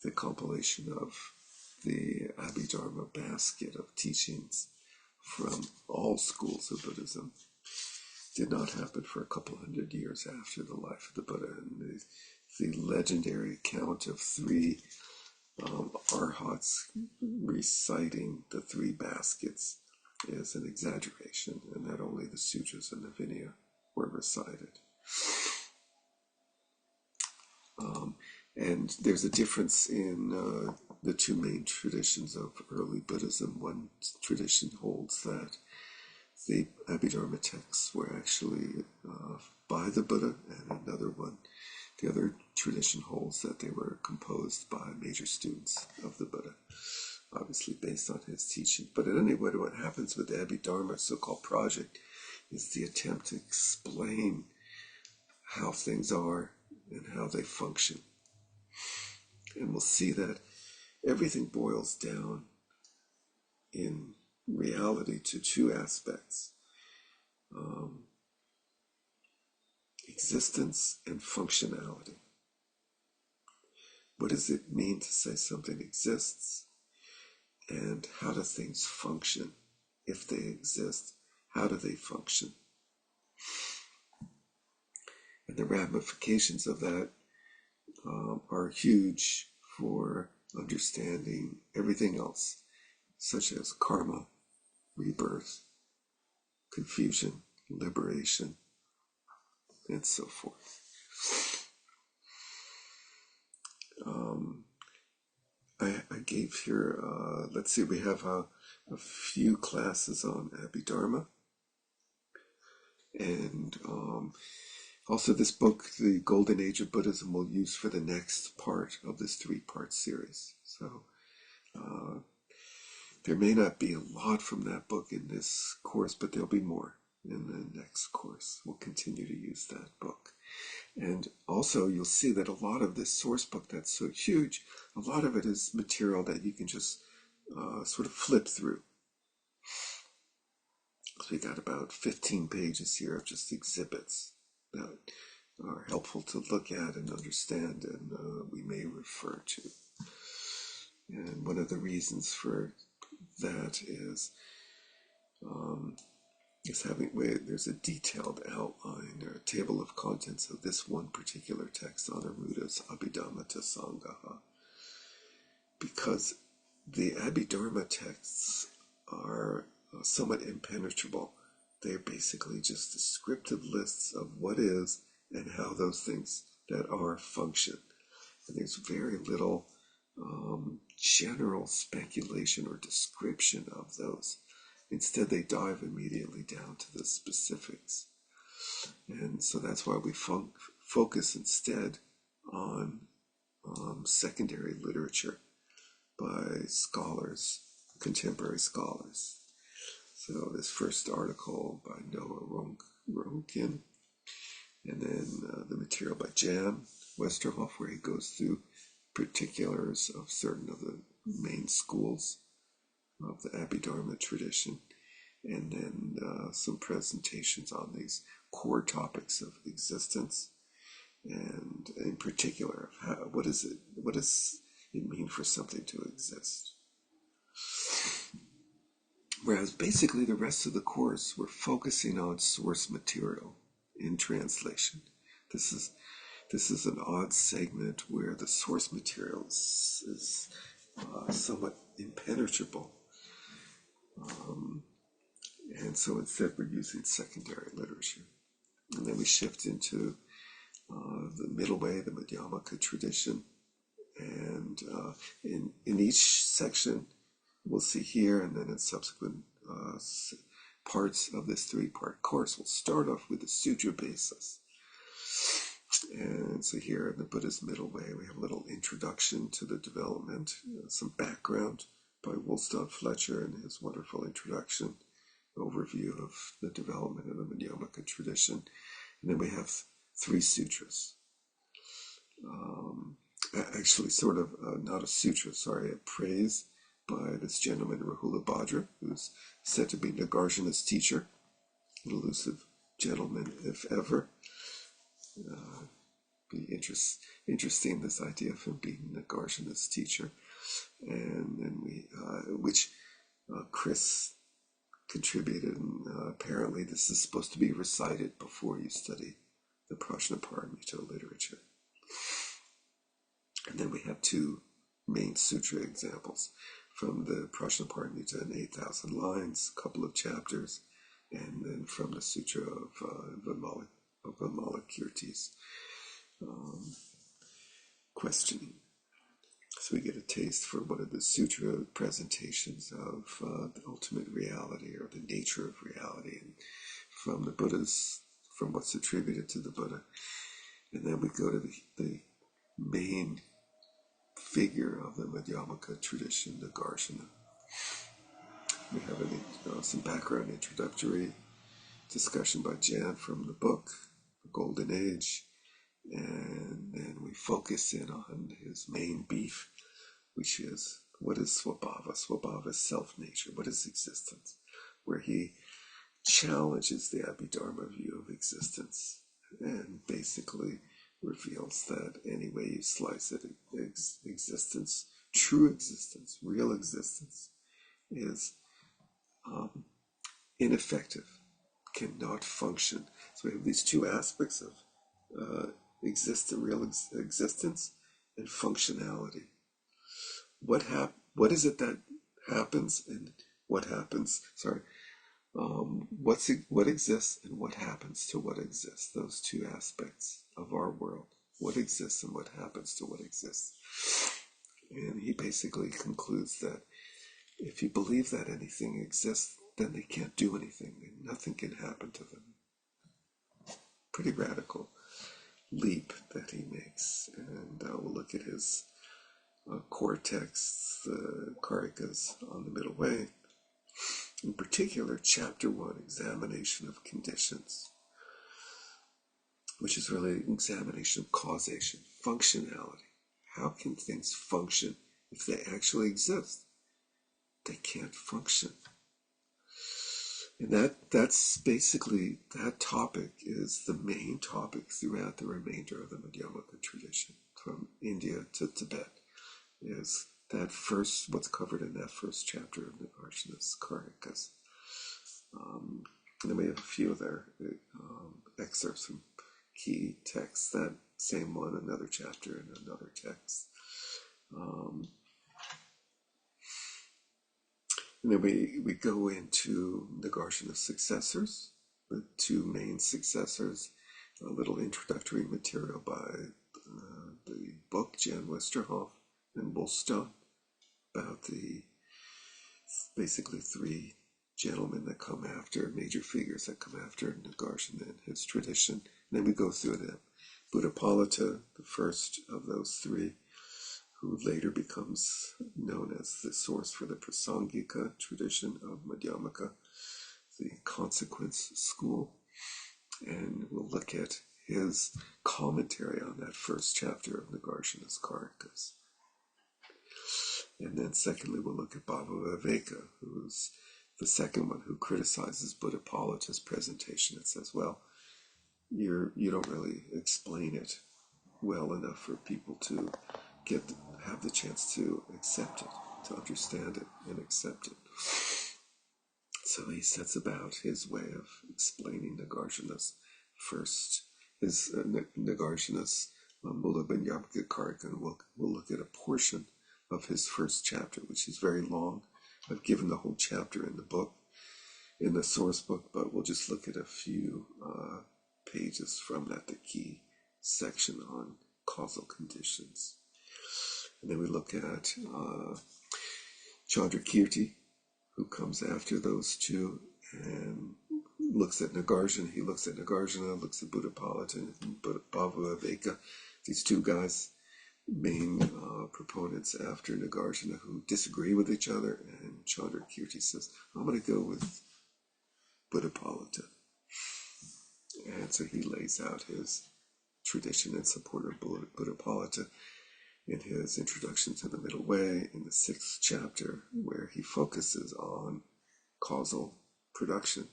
the compilation of the Abhidharma basket of teachings from all schools of Buddhism did not happen for a couple hundred years after the life of the Buddha. And the legendary account of three arhats reciting the three baskets is an exaggeration, and that only the sutras and the Vinaya were recited. And there's a difference in the two main traditions of early Buddhism. One tradition holds that the Abhidharma texts were actually by the Buddha, and another one, the other tradition holds that they were composed by major students of the Buddha, obviously based on his teaching. But at any rate, what happens with the Abhidharma so-called project is the attempt to explain how things are and how they function. And we'll see that everything boils down in reality to two aspects: existence and functionality. What does it mean to say something exists? And how do things function? If they exist, how do they function? And the ramifications of that are huge for understanding everything else, such as karma, rebirth, confusion, liberation, and so forth. I gave here, let's see, we have a few classes on Abhidharma. And also this book, The Golden Age of Buddhism, we'll use for the next part of this three-part series. So there may not be a lot from that book in this course, but there'll be more in the next course. We'll continue to use that book. And also you'll see that a lot of this source book that's so huge, a lot of it is material that you can just sort of flip through. So we got about 15 pages here of just exhibits that are helpful to look at and understand, and we may refer to. And one of the reasons for that is there's a detailed outline or a table of contents of this one particular text on Aruda's Abhidhamma Sangaha, because the Abhidharma texts are somewhat impenetrable. They're basically just descriptive lists of what is and how those things that are function. And there's very little general speculation or description of those. Instead, they dive immediately down to the specifics. And so that's why we focus instead on secondary literature by scholars, contemporary scholars. So this first article by Noah Ronkin, and then the material by Jan Westerhoff, where he goes through particulars of certain of the main schools of the Abhidharma tradition, and then some presentations on these core topics of existence, and in particular, what does it mean for something to exist? Whereas basically the rest of the course, we're focusing on source material in translation. This is an odd segment where the source material is somewhat impenetrable. And so instead we're using secondary literature. And then we shift into the middle way, the Madhyamaka tradition. And in each section, we'll see here, and then in subsequent parts of this three-part course, we'll start off with the sutra basis. And so here in the Buddha's middle way, we have a little introduction to the development, some background by Wollstone Fletcher and his wonderful introduction, overview of the development of the Madhyamaka tradition. And then we have three sutras. Actually, sort of not a sutra, sorry, a praise by this gentleman, Rahula Bhadra, who's said to be Nagarjuna's teacher, an elusive gentleman, if ever. Be interesting, this idea of him being Nagarjuna's teacher. And then which Chris contributed, and apparently this is supposed to be recited before you study the Prajnaparamita literature. And then we have two main sutra examples from the Prajnaparamita in 8,000 lines, a couple of chapters, and then from the Sutra of Vimalakirti's questioning. So we get a taste for one of the sutra presentations of the ultimate reality or the nature of reality, and from the Buddha's, from what's attributed to the Buddha. And then we go to the main figure of the Madhyamaka tradition, Nagarjuna. We have some background introductory discussion by Jan from the book, The Golden Age, and then we focus in on his main beef, which is, what is Swabhava? Swabhava is self-nature. What is existence? Where he challenges the Abhidharma view of existence and basically reveals that any way you slice it, existence, true existence, real existence, is ineffective, cannot function. So we have these two aspects of real existence and functionality. What is it that happens, and what happens? What exists and what happens to what exists? Those two aspects of our world. What exists and what happens to what exists. And he basically concludes that if you believe that anything exists, then they can't do anything, and nothing can happen to them. Pretty radical leap that he makes. And we'll look at his core texts, the Karikas on the Middle Way. In particular, chapter 1, Examination of Conditions, which is really an examination of causation, functionality. How can things function if they actually exist? They can't function. And that's basically, that topic is the main topic throughout the remainder of the Madhyamaka tradition, from India to Tibet, is that first, what's covered in that first chapter of Nagarjuna's Karikas. And then we have a few other excerpts from key texts, that same one, another chapter and another text. And then we go into Nagarjuna's successors, the two main successors, a little introductory material by the book, Jan Westerhoff and Wollstone, about the basically three gentlemen that come after, major figures that come after Nagarjuna and his tradition. And then we go through them. Buddhapalita, the first of those three, who later becomes known as the source for the Prasangika tradition of Madhyamaka, the consequence school. And we'll look at his commentary on that first chapter of Nagarjuna's Karikas. And then secondly, we'll look at Bhava Viveka, who's the second one, who criticizes Buddhapalita's presentation and says, well, you don't really explain it well enough for people to have the chance to accept it, to understand it and accept it. So he sets about his way of explaining Nagarjuna's Nagarjuna's Mula Madhyamaka Karika, and we'll look at a portion of his first chapter, which is very long. I've given the whole chapter in the book, in the source book, but we'll just look at a few pages from that, the key section on causal conditions. And then we look at Chandrakirti, who comes after those two, and looks at Nagarjuna. He looks at Nagarjuna, looks at Buddhapalita and Bhavaveka, these two guys, main proponents after Nagarjuna, who disagree with each other. And Chandrakirti says, I'm going to go with Buddhapalita. And so he lays out his tradition in support of Buddhapalita in his Introduction to the Middle Way in the 6th chapter, where he focuses on causal production.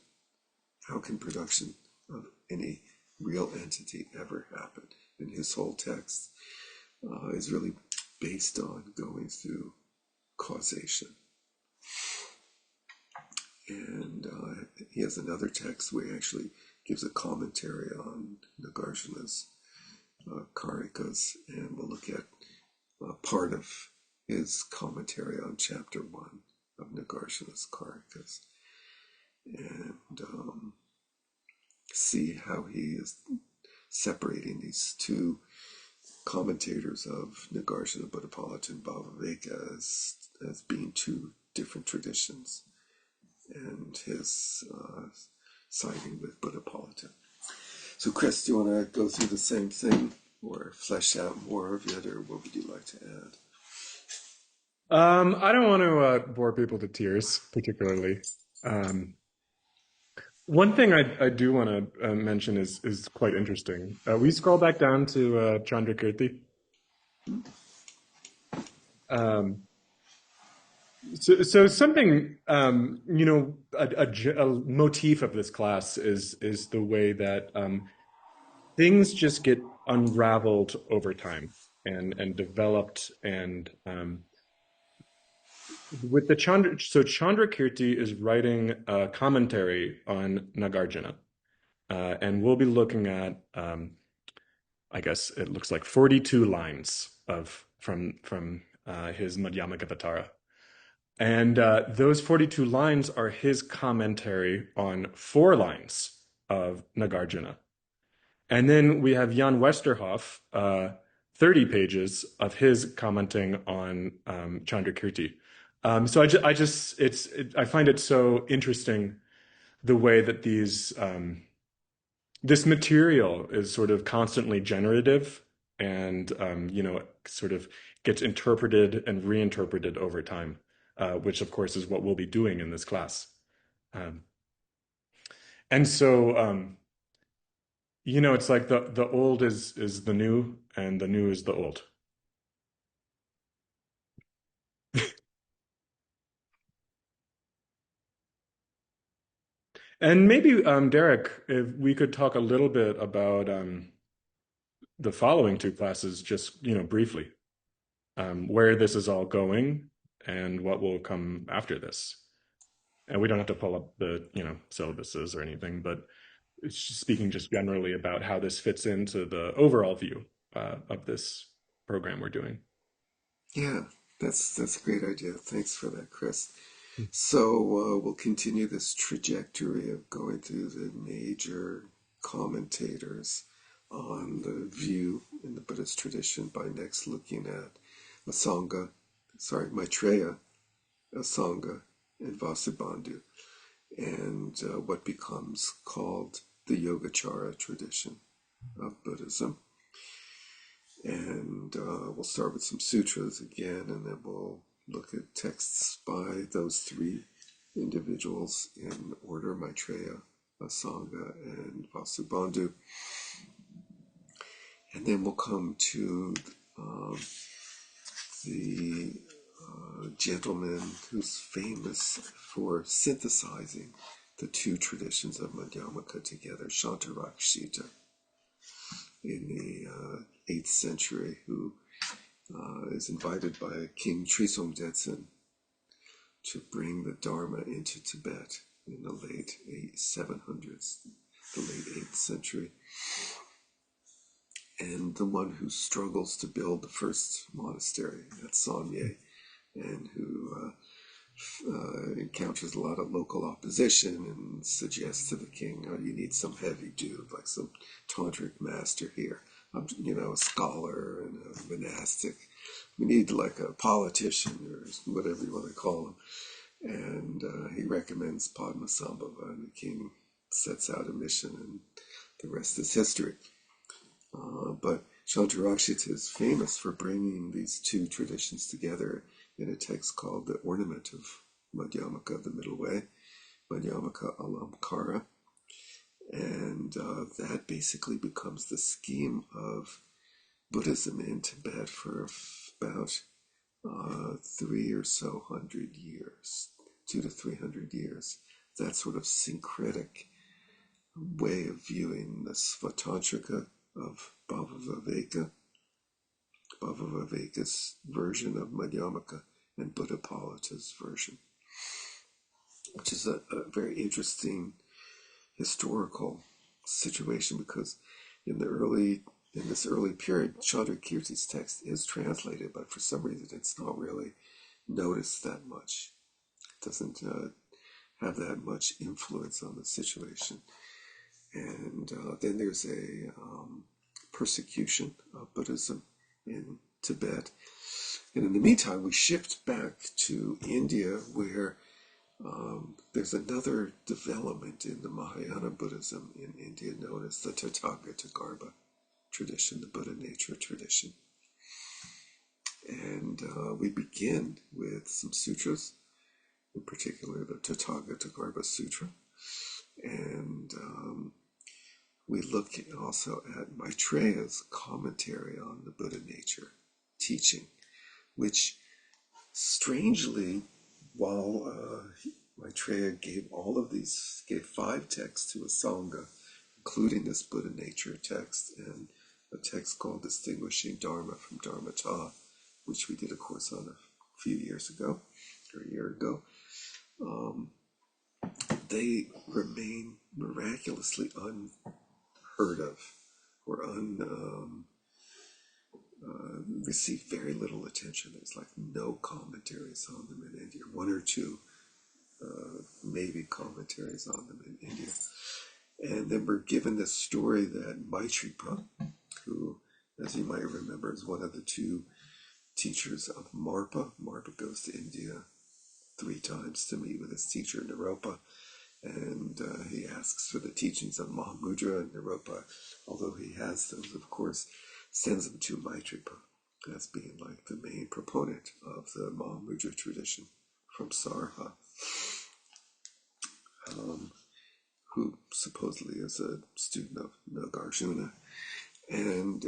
How can production of any real entity ever happen? And his whole text is really based on going through causation. And he has another text where he actually gives a commentary on Nagarjuna's Karikas, and we'll look at part of his commentary on chapter 1 of Nagarjuna's Karikas, and see how he is separating these two commentators of Nagarjuna, Buddhapalita, and Bhavaveka as being two different traditions, and his siding with Buddhapalita. So Chris, do you want to go through the same thing or flesh out more of it, or what would you like to add? I don't want to bore people to tears, particularly. One thing I do want to mention is quite interesting. We scroll back down to Chandrakirti. So something, a motif of this class is the way that things just get unraveled over time and developed, and with the Chandrakirti is writing a commentary on Nagarjuna, and we'll be looking at I guess it looks like 42 lines from his Madhyamakavatara. And those 42 lines are his commentary on 4 lines of Nagarjuna. And then we have Jan Westerhoff, 30 pages of his commenting on Chandrakirti. So I find it so interesting the way that this material is sort of constantly generative, and sort of gets interpreted and reinterpreted over time, which of course is what we'll be doing in this class. And so it's like the old is the new, and the new is the old. And maybe, Derek, if we could talk a little bit about the following 2 classes, just briefly, where this is all going and what will come after this. And we don't have to pull up the syllabuses or anything, but it's just speaking just generally about how this fits into the overall view of this program we're doing. Yeah, that's a great idea. Thanks for that, Chris. So we'll continue this trajectory of going through the major commentators on the view in the Buddhist tradition by next looking at Maitreya, Asanga, and Vasubandhu, and what becomes called the Yogacara tradition of Buddhism. And we'll start with some sutras again, and then we'll look at texts by those 3 individuals in order: Maitreya, Asanga, and Vasubandhu. And then we'll come to the gentleman who's famous for synthesizing the 2 traditions of Madhyamaka together, Shantarakshita, in the 8th century, who is invited by King Trisong Detsen to bring the Dharma into Tibet in the late 700s, the late 8th century. And the one who struggles to build the first monastery at Sanye, and who encounters a lot of local opposition and suggests to the king, oh, you need some heavy dude, like some tantric master here. A scholar and a monastic. We need like a politician or whatever you want to call him. And he recommends Padmasambhava, and the king sets out a mission, and the rest is history. But Chandrarakshita is famous for bringing these two traditions together in a text called The Ornament of Madhyamaka, the Middle Way, Madhyamaka Alamkara. And that basically becomes the scheme of Buddhism in Tibet for about 300 or so years, 200 to 300 years. That sort of syncretic way of viewing the Svatantrika of Bhavaviveka's version of Madhyamaka, and Buddhapalita's version, which is a very interesting historical situation, because in this early period, Chandrakirti's text is translated, but for some reason it's not really noticed that much. It doesn't have that much influence on the situation. And then there's a persecution of Buddhism in Tibet. And in the meantime, we shift back to India, where there's another development in the Mahayana Buddhism in India known as the Tathagata tradition, the Buddha nature tradition. And we begin with some sutras, in particular the Tathagata Sutra. And we look also at Maitreya's commentary on the Buddha nature teaching, which strangely, while Maitreya gave 5 texts to a Sangha, including this Buddha nature text and a text called Distinguishing Dharma from Dharmata, which we did a course on a few years ago, or a year ago, they remain miraculously unheard of, or receive very little attention. There's like no commentaries on them in India, 1 or 2 maybe commentaries on them in India. And then we're given this story that Maitripa, who, as you might remember, is one of the 2 teachers of Marpa. Marpa goes to India 3 times to meet with his teacher Naropa, and he asks for the teachings of Mahamudra, and Naropa, although he has those, of course, sends them to Maitripa as being like the main proponent of the Mahamudra tradition from Sarha, who supposedly is a student of Nagarjuna. And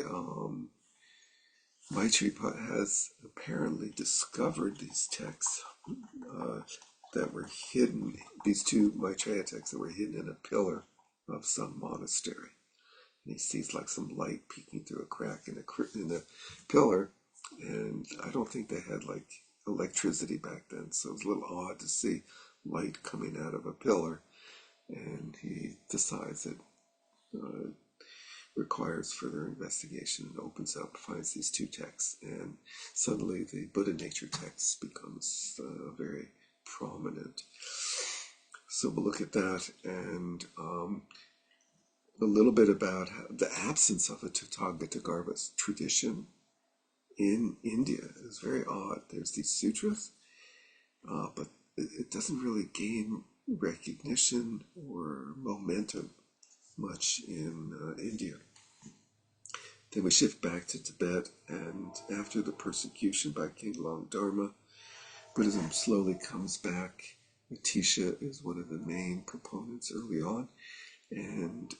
Maitripa has apparently discovered these texts that were hidden, these 2 Maitreya texts that were hidden in a pillar of some monastery. And he sees like some light peeking through a crack in the pillar, and I don't think they had like electricity back then, so it was a little odd to see light coming out of a pillar. And he decides it requires further investigation, and opens up, finds these 2 texts, and suddenly the Buddha nature text becomes very prominent. So we'll look at that, and a little bit about the absence of a Tathagata tradition in India is very odd. There's these sutras, but it doesn't really gain recognition or momentum much in India. Then we shift back to Tibet, and after the persecution by King Longdharma, Buddhism slowly comes back. Atisha is one of the main proponents early on, and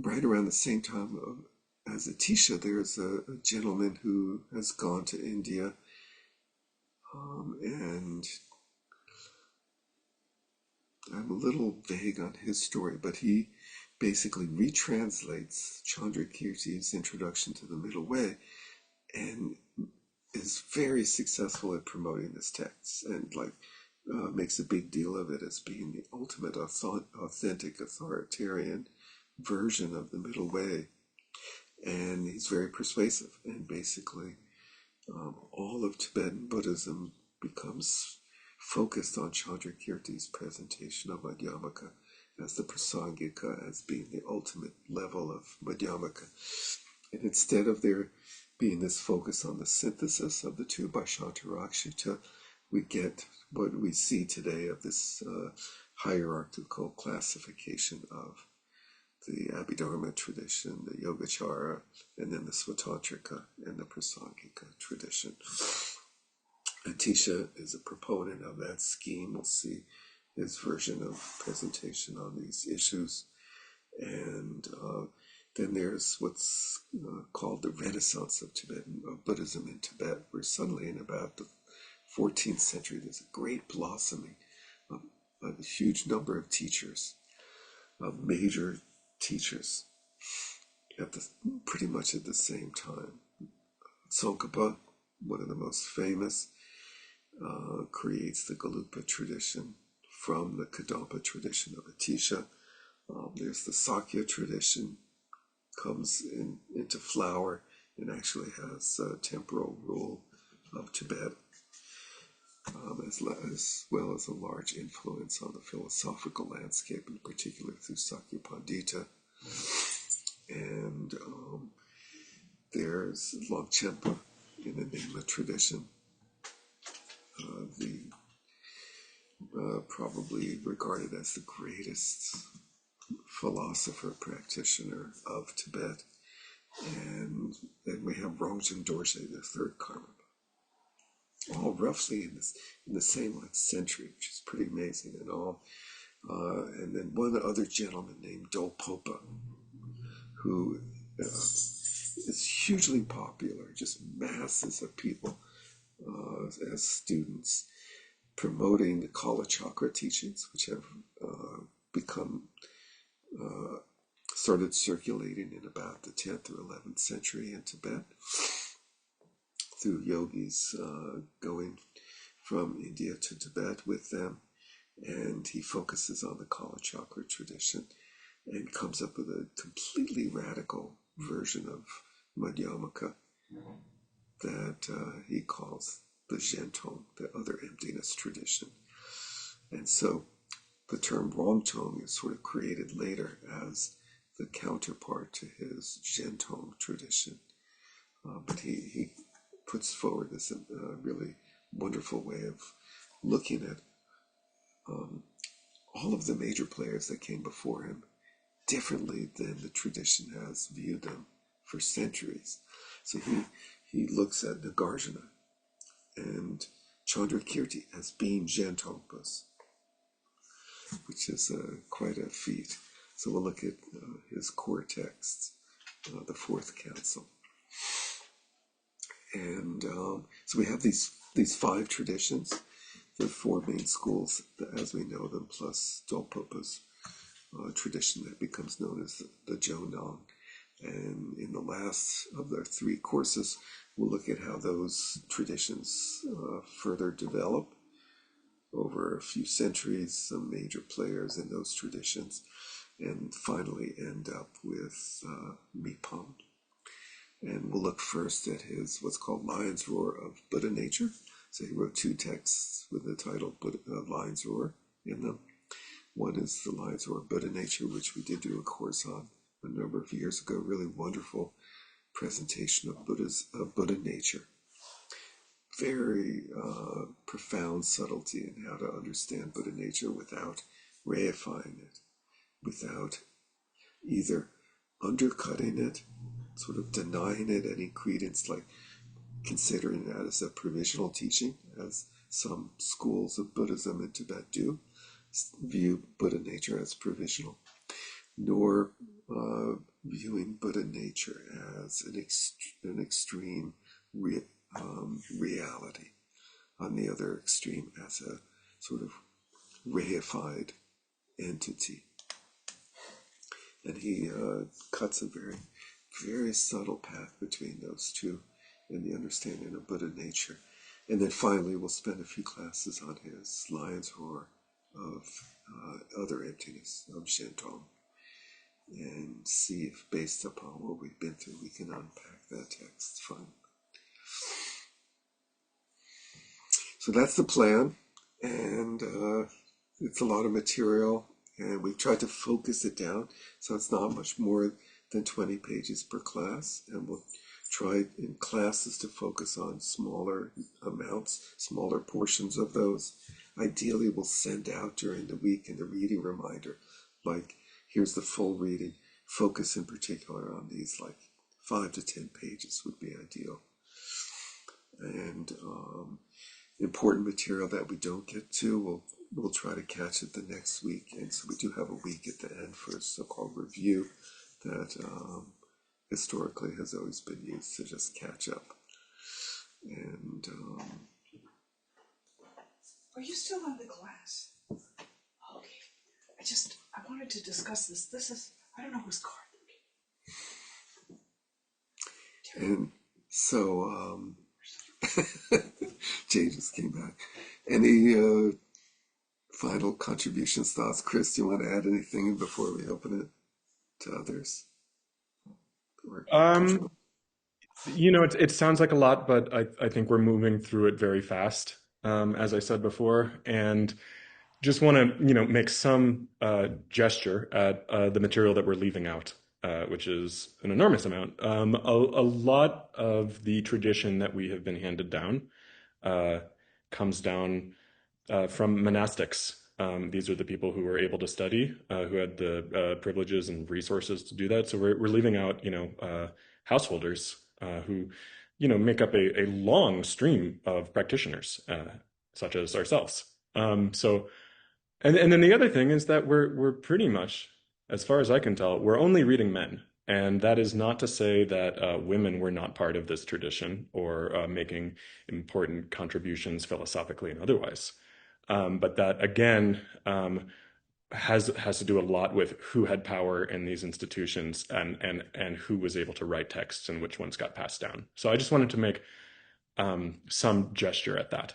right around the same time as Atisha, there's a gentleman who has gone to India, and I'm a little vague on his story, but he basically retranslates Chandrakirti's Introduction to the Middle Way, and is very successful at promoting this text, and makes a big deal of it as being the ultimate authentic authoritarian version of the Middle Way. And he's very persuasive, and basically all of Tibetan Buddhism becomes focused on Chandrakirti's presentation of Madhyamaka as the Prasangika, as being the ultimate level of Madhyamaka. And instead of there being this focus on the synthesis of the two by Shantarakshita, we get what we see today of this hierarchical classification of the Abhidharma tradition, the Yogacara, and then the Svatantrika and the Prasangika tradition. Atisha is a proponent of that scheme. We'll see his version of presentation on these issues. And then there's what's called the Renaissance of Tibetan of Buddhism in Tibet, where suddenly in about the 14th century there's a great blossoming of a huge number of teachers, of major teachers, pretty much at the same time. Tsongkhapa, one of the most famous, creates the Galupa tradition from the Kadampa tradition of Atisha. There's the Sakya tradition, comes into flower and actually has temporal rule of Tibet, as well as a large influence on the philosophical landscape, in particular through Sakya Pandita. And there's Longchenpa in the Nyingma tradition, probably regarded as the greatest philosopher practitioner of Tibet. And then we have Rongjung Dorje, the third Karmapa, all roughly in the same century, which is pretty amazing. And then one other gentleman named Dolpopa, who is hugely popular, just masses of people as students, promoting the Kala Chakra teachings, which have started circulating in about the 10th or 11th century in Tibet, through yogis going from India to Tibet with them. And he focuses on the Kala Chakra tradition and comes up with a completely radical version of Madhyamaka that he calls the Zhentong, the other emptiness tradition. And so the term Rongtong is sort of created later as the counterpart to his Zhentong tradition. But he puts forward this really wonderful way of looking at all of the major players that came before him differently than the tradition has viewed them for centuries. So he looks at Nagarjuna and Chandrakirti as being Zhentongpas, which is quite a feat. So we'll look at his core texts, the Fourth Council. And so we have these five traditions, the four main schools as we know them, plus Dolpopa's tradition that becomes known as the Jonang. And in the last of the three courses, we'll look at how those traditions further develop over a few centuries, some major players in those traditions, and finally end up with Mipam. And we'll look first at his what's called Lion's Roar of Buddha Nature. So he wrote two texts with the title Lion's Roar in them. One is the Lion's Roar of Buddha Nature, which we did do a course on a number of years ago. Really wonderful presentation of Buddha nature. Very profound subtlety in how to understand Buddha nature without reifying it, without either undercutting it, sort of denying it any credence, like considering that as a provisional teaching, as some schools of Buddhism in Tibet do, view Buddha nature as provisional, nor viewing Buddha nature as an extreme reality, on the other extreme as a sort of reified entity. And he cuts a very, very subtle path between those two in the understanding of Buddha nature. And then finally we'll spend a few classes on his Lion's Roar of other emptiness, of Zhentong, and see if, based upon what we've been through, we can unpack that text finally. So that's the plan, and it's a lot of material, and we've tried to focus it down so it's not much more than 20 pages per class, and we'll try in classes to focus on smaller amounts, smaller portions of those. Ideally, we'll send out during the week in the reading reminder, like, here's the full reading, focus in particular on these, like 5 to 10 pages would be ideal. And important material that we don't get to, we'll try to catch it the next week. And so we do have a week at the end for a so-called review that historically has always been used to just catch up. And are you still on the class? Okay. I wanted to discuss this. This is, I don't know whose card. and so Jay just came back. Any final contributions, thoughts? Chris, do you want to add anything before we open it to others? It sounds like a lot, but I think we're moving through it very fast, as I said before, and just want to, make some gesture at the material that we're leaving out, which is an enormous amount. A lot of the tradition that we have been handed down comes down from monastics. These are the people who were able to study, who had the privileges and resources to do that. So we're leaving out, householders who, make up a long stream of practitioners, such as ourselves. So, and then the other thing is that we're pretty much, as far as I can tell, we're only reading men. And that is not to say that women were not part of this tradition or making important contributions philosophically and otherwise. But that, again, has to do a lot with who had power in these institutions and who was able to write texts and which ones got passed down. So I just wanted to make some gesture at that.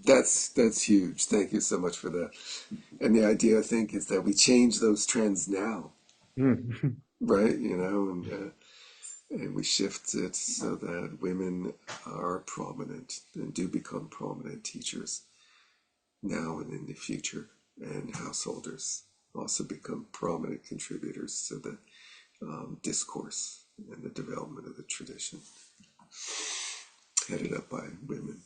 That's huge. Thank you so much for that. And the idea, I think, is that we change those trends now, right? And we shift it so that women are prominent and do become prominent teachers now and in the future, and householders also become prominent contributors to the discourse and the development of the tradition, headed up by women.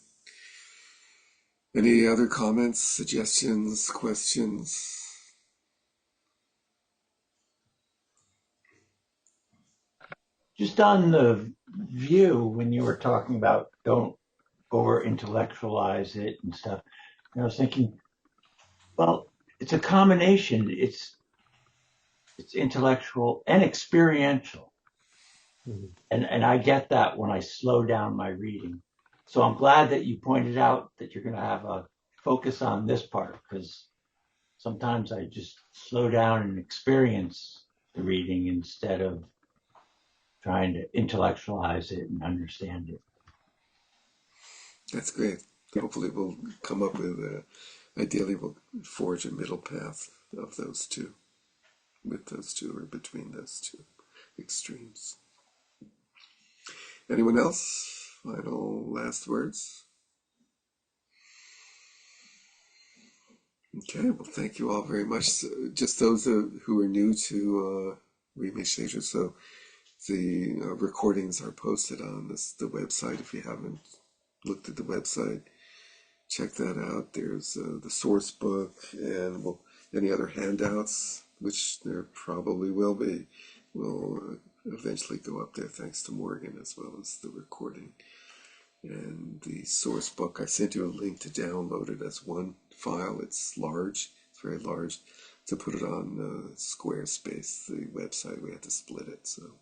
Any other comments, suggestions, questions? Just on the view, when you were talking about don't over intellectualize it and stuff, I was thinking, well, it's a combination. It's intellectual and experiential. Mhm. And I get that when I slow down my reading. So I'm glad that you pointed out that you're going to have a focus on this part, because sometimes I just slow down and experience the reading instead of trying to intellectualize it and understand it. That's great. Hopefully we'll come up with ideally we'll forge a middle path of those two, with those two or between those two extremes. Anyone else? Final last words? Okay, well, thank you all very much. So, just those who are new to Remix Asia, so the recordings are posted on the website. If you haven't looked at the website, check that out. There's the source book and any other handouts, which there probably will be, will eventually go up there thanks to Morgan, as well as the recording. And the source book, I sent you a link to download it as one file. It's large, it's very large. To put it on Squarespace, the website, we had to split it. So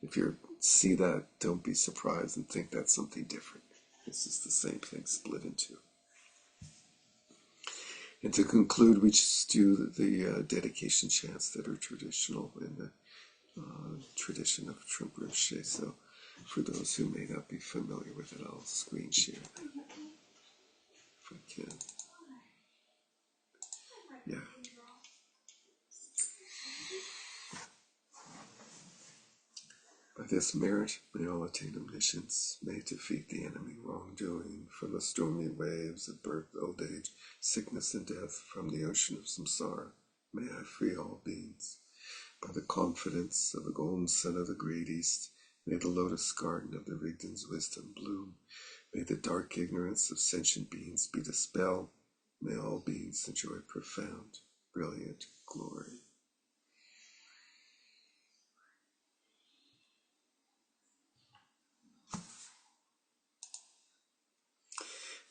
if you see that, don't be surprised and think that's something different. It's just the same thing split in two. And to conclude, we just do the dedication chants that are traditional in the tradition of Trungpa Rinpoche. So for those who may not be familiar with it, I'll screen share if I can. Yeah. By this merit may all attain omniscience, may defeat the enemy wrongdoing, from the stormy waves of birth, old age, sickness, and death, from the ocean of samsara, may I free all beings. By the confidence of the golden sun of the great east, may the lotus garden of the Rigdon's wisdom bloom. May the dark ignorance of sentient beings be dispelled. May all beings enjoy profound, brilliant glory.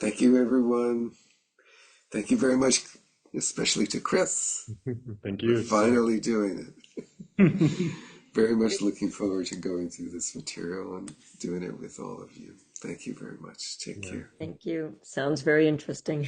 Thank you, everyone. Thank you very much, especially to Chris. Thank you. For finally doing it. Very much looking forward to going through this material and doing it with all of you. Thank you very much. Take care. Thank you. Sounds very interesting.